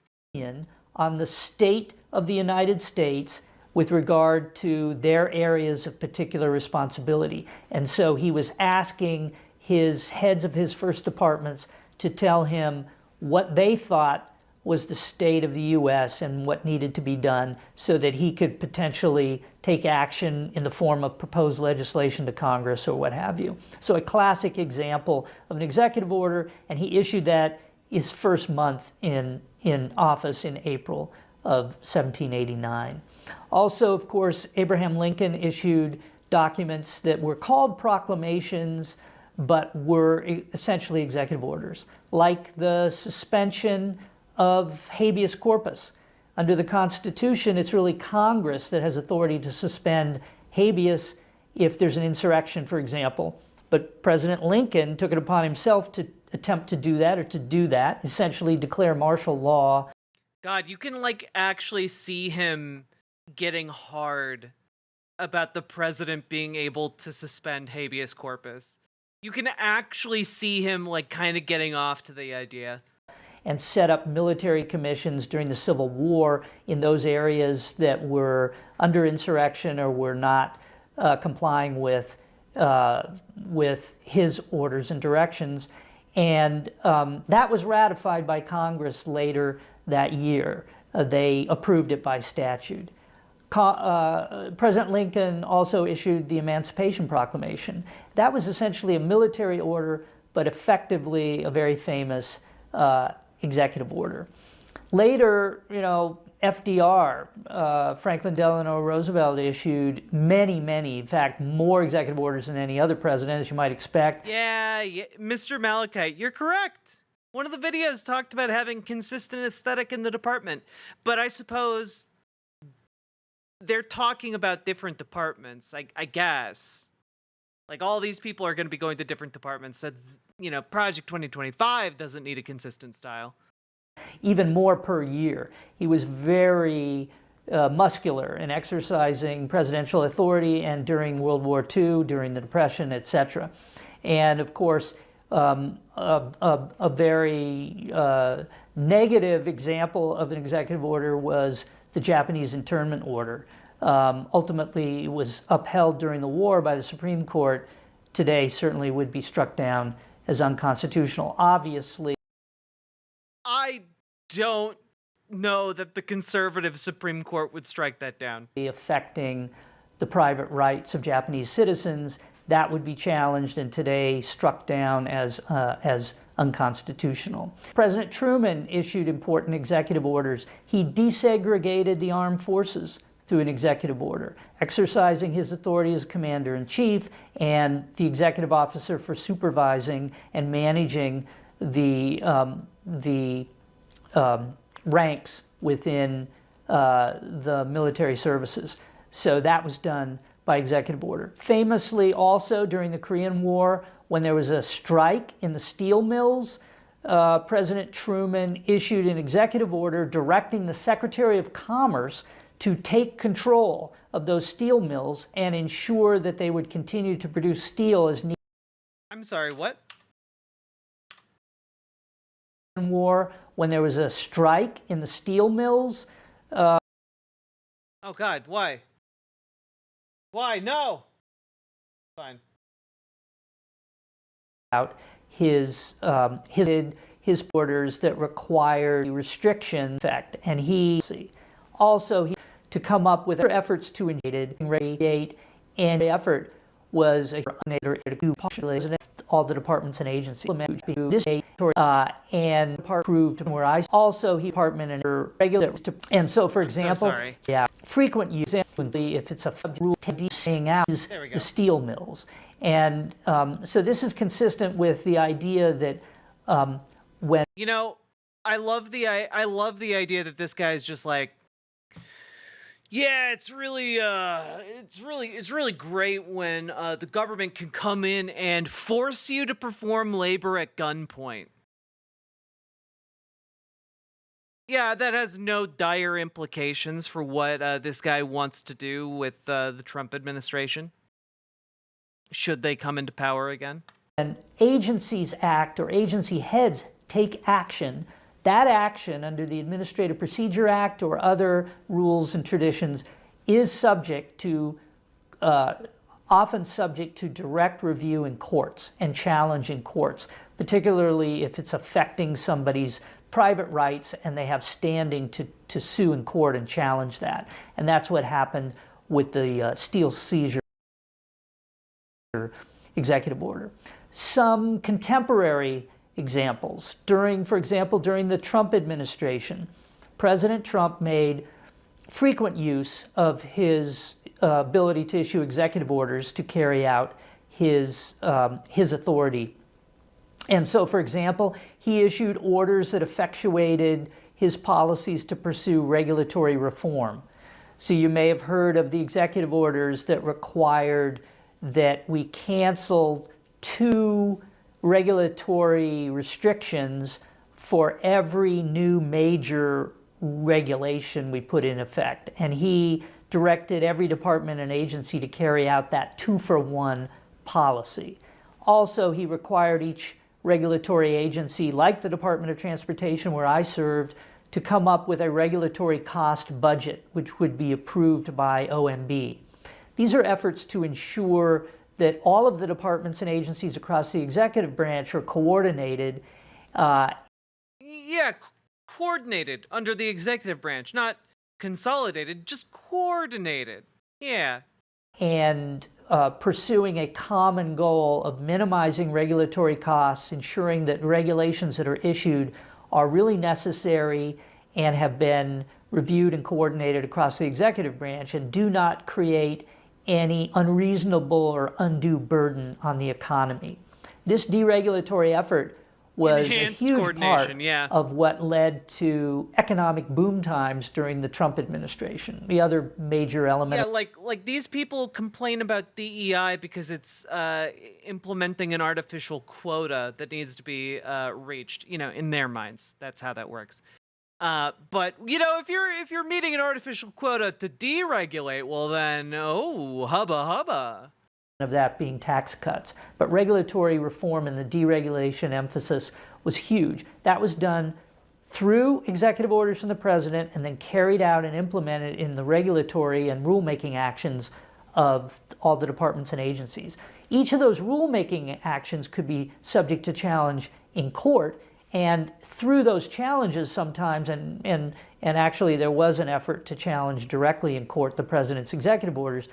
On the state of the United States with regard to their areas of particular responsibility. And so he was asking his heads of his first departments to tell him what they thought was the state of the U.S. and what needed to be done so that he could potentially take action in the form of proposed legislation to Congress or what have you. So a classic example of an executive order, and he issued that his first month in office in April of 1789. Also, of course, Abraham Lincoln issued documents that were called proclamations, but were essentially executive orders, like the suspension of habeas corpus. Under the Constitution, it's really Congress that has authority to suspend habeas if there's an insurrection, for example. But President Lincoln took it upon himself to attempt to do that, or to do that, essentially declare martial law. God, you can like actually see him getting hard about the president being able to suspend habeas corpus. You can actually see him like kind of getting off to the idea. And set up military commissions during the Civil War in those areas that were under insurrection or were not complying with his orders and directions. And that was ratified by Congress later that year. They approved it by statute. President Lincoln also issued the Emancipation Proclamation. That was essentially a military order, but effectively a very famous executive order. Later, FDR, Franklin Delano Roosevelt, issued many, in fact, more executive orders than any other president, as you might expect. Yeah, Mr. Malachite, you're correct. One of the videos talked about having consistent aesthetic in the department, but I suppose they're talking about different departments, I guess. Like, all these people are going to be going to different departments, so, Project 2025 doesn't need a consistent style. Even more per year. He was very muscular in exercising presidential authority, and during World War II, during the Depression, etc. And of course, a very negative example of an executive order was the Japanese internment order. Ultimately, it was upheld during the war by the Supreme Court. Today, certainly would be struck down as unconstitutional. Obviously, I don't know that the conservative Supreme Court would strike that down. Affecting the private rights of Japanese citizens, that would be challenged and today struck down as unconstitutional. President Truman issued important executive orders. He desegregated the armed forces through an executive order, exercising his authority as commander-in-chief and the executive officer for supervising and managing the ranks within the military services. So that was done by executive order. Famously also during the Korean War, when there was a strike in the steel mills, President Truman issued an executive order directing the Secretary of Commerce to take control of those steel mills and ensure that they would continue to produce steel as needed. I'm sorry, what? War, when there was a strike in the steel mills. Oh God, why? Why? No. Fine. Out his orders that required restriction effect, and he to come up with efforts to engage, and the effort was all the departments and agencies this and approved where I also he department and regular, and so for example, frequent use if it's a rule saying out the steel mills, and so this is consistent with the idea that when I love the idea that this guy is just like, yeah, it's really great when the government can come in and force you to perform labor at gunpoint. Yeah, that has no dire implications for what this guy wants to do with the Trump administration, should they come into power again. And agencies act, or agency heads take action That action under the Administrative Procedure Act or other rules and traditions is subject to, often subject to direct review in courts and challenge in courts, particularly if it's affecting somebody's private rights and they have standing to sue in court and challenge that. And that's what happened with the steel seizure executive order. Some contemporary examples. For example, during the Trump administration, President Trump made frequent use of his ability to issue executive orders to carry out his authority. And so, for example, he issued orders that effectuated his policies to pursue regulatory reform. So you may have heard of the executive orders that required that we cancel 2 regulatory restrictions for every new major regulation we put in effect. And he directed every department and agency to carry out that 2-for-1 policy. Also, he required each regulatory agency, like the Department of Transportation where I served, to come up with a regulatory cost budget, which would be approved by OMB. These are efforts to ensure that all of the departments and agencies across the executive branch are coordinated. Coordinated under the executive branch, not consolidated, just coordinated. Yeah. And pursuing a common goal of minimizing regulatory costs, ensuring that regulations that are issued are really necessary and have been reviewed and coordinated across the executive branch and do not create any unreasonable or undue burden on the economy. This deregulatory effort was Enhanced a huge part yeah. of what led to economic boom times during the Trump administration. The other major element. Yeah, like these people complain about DEI because it's implementing an artificial quota that needs to be reached. You know, in their minds, that's how that works. But you know, if you're meeting an artificial quota to deregulate, well then, oh, hubba hubba. Of that being tax cuts. But regulatory reform and the deregulation emphasis was huge. That was done through executive orders from the president and then carried out and implemented in the regulatory and rulemaking actions of all the departments and agencies. Each of those rulemaking actions could be subject to challenge in court, and through those challenges sometimes, and actually there was an effort to challenge directly in court the president's executive orders,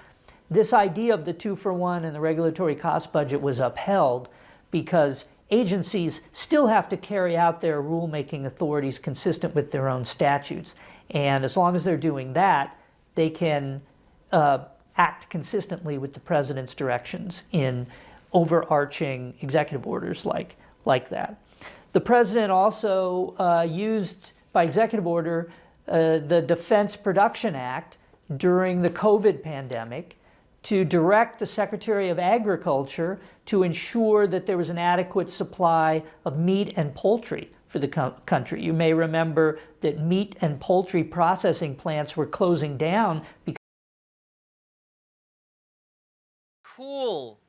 this idea of the 2-for-1 and the regulatory cost budget was upheld because agencies still have to carry out their rulemaking authorities consistent with their own statutes. And as long as they're doing that, they can act consistently with the president's directions in overarching executive orders like that. The president also used, by executive order, the Defense Production Act during the COVID pandemic to direct the Secretary of Agriculture to ensure that there was an adequate supply of meat and poultry for the country. You may remember that meat and poultry processing plants were closing down because Cool.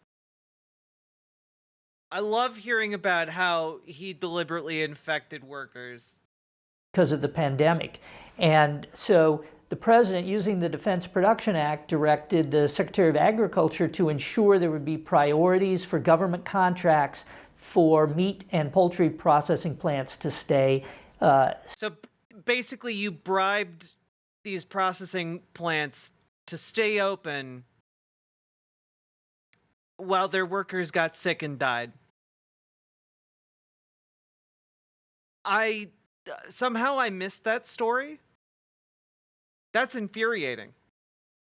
I love hearing about how he deliberately infected workers. Because of the pandemic. And so the president, using the Defense Production Act, directed the Secretary of Agriculture to ensure there would be priorities for government contracts for meat and poultry processing plants to stay. So basically you bribed these processing plants to stay open while their workers got sick and died. Somehow I missed that story. That's infuriating.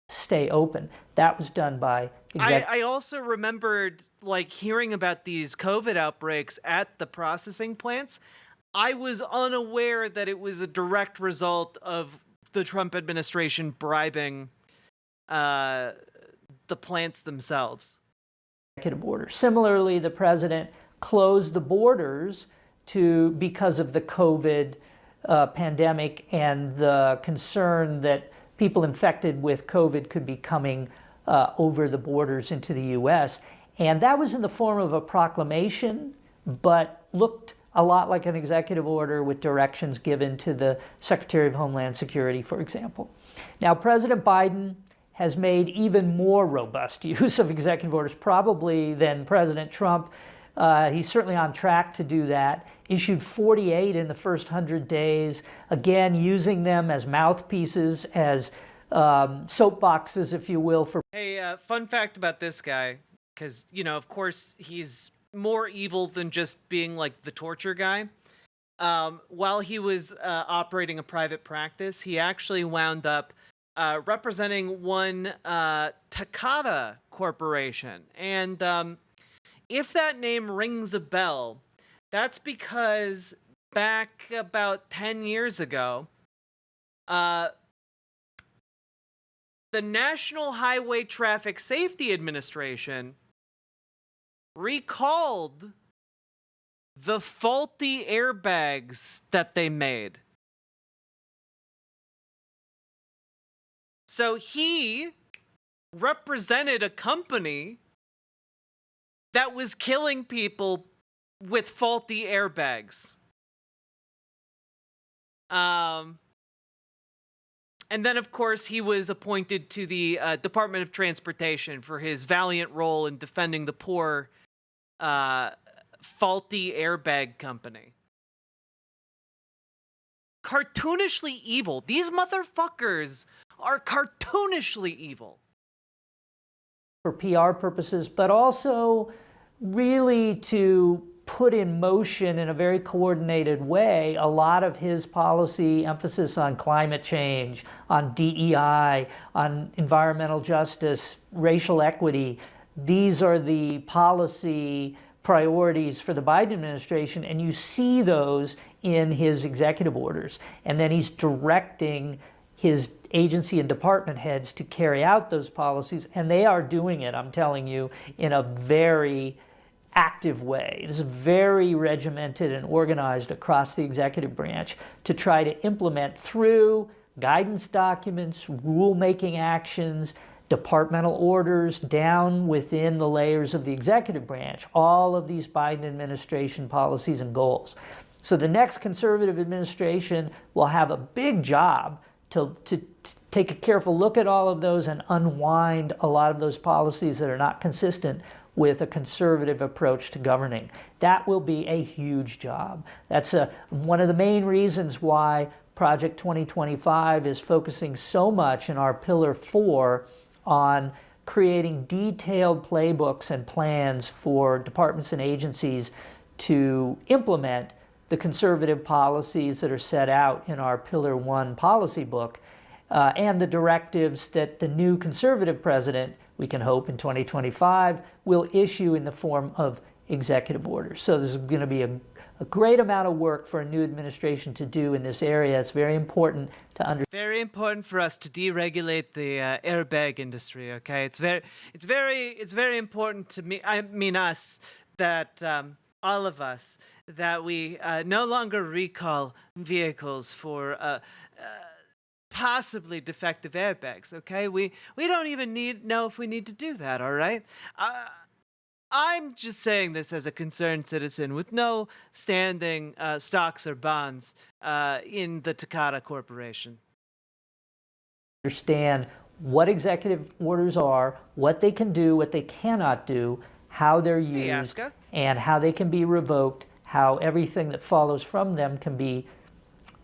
Stay open. That was done by I also remembered hearing about these COVID outbreaks at the processing plants. I was unaware that it was a direct result of the Trump administration bribing the plants themselves. Executive order. Similarly, the president closed the borders because of the COVID pandemic and the concern that people infected with COVID could be coming over the borders into the U.S. And that was in the form of a proclamation, but looked a lot like an executive order with directions given to the Secretary of Homeland Security, for example. Now, President Biden has made even more robust use of executive orders, probably than President Trump. He's certainly on track to do that. Issued 48 in the first 100 days, again, using them as mouthpieces, as soapboxes, if you will, for... Hey, fun fact about this guy, because, you know, of course, he's more evil than just being, like, the torture guy. While he was operating a private practice, he actually wound up representing one Takata Corporation. And if that name rings a bell, that's because back about 10 years ago, the National Highway Traffic Safety Administration recalled the faulty airbags that they made. So he represented a company that was killing people with faulty airbags. And then, of course, he was appointed to the Department of Transportation for his valiant role in defending the poor faulty airbag company. Cartoonishly evil. These motherfuckers are cartoonishly evil. For PR purposes, but also really to put in motion in a very coordinated way a lot of his policy emphasis on climate change, on DEI, on environmental justice, racial equity. These are the policy priorities for the Biden administration, and you see those in his executive orders. And then he's directing his agency and department heads to carry out those policies, and they are doing it, I'm telling you, in a very active way. It is very regimented and organized across the executive branch to try to implement through guidance documents, rulemaking actions, departmental orders down within the layers of the executive branch, all of these Biden administration policies and goals. So the next conservative administration will have a big job to take a careful look at all of those and unwind a lot of those policies that are not consistent with a conservative approach to governing. That will be a huge job. That's one of the main reasons why Project 2025 is focusing so much in our Pillar 4 on creating detailed playbooks and plans for departments and agencies to implement the conservative policies that are set out in our Pillar 1 policy book, and the directives that the new conservative president, we can hope in 2025, will issue in the form of executive orders. So there's going to be a great amount of work for a new administration to do in this area. It's very important to understand. Very important for us to deregulate the airbag industry. Okay, it's very important to me. I mean us, that all of us, that we no longer recall vehicles for possibly defective airbags. Okay, we don't even know if we need to do that. All right. I'm just saying this as a concerned citizen with no standing stocks or bonds in the Takata Corporation. Understand what executive orders are, what they can do, what they cannot do, how they're used, and how they can be revoked, how everything that follows from them can be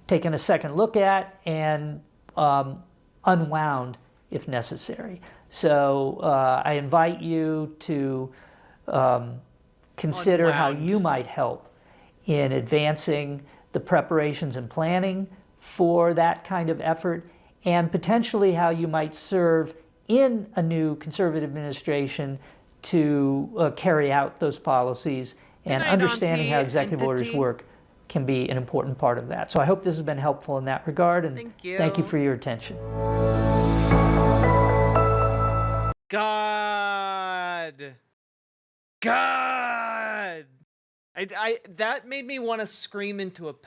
taken a second look at and unwound if necessary. So I invite you to consider how you might help in advancing the preparations and planning for that kind of effort, and potentially how you might serve in a new conservative administration to carry out those policies, and understanding how executive orders work can be an important part of that. So I hope this has been helpful in that regard, and thank you for your attention. God. That made me want to scream into a pillow.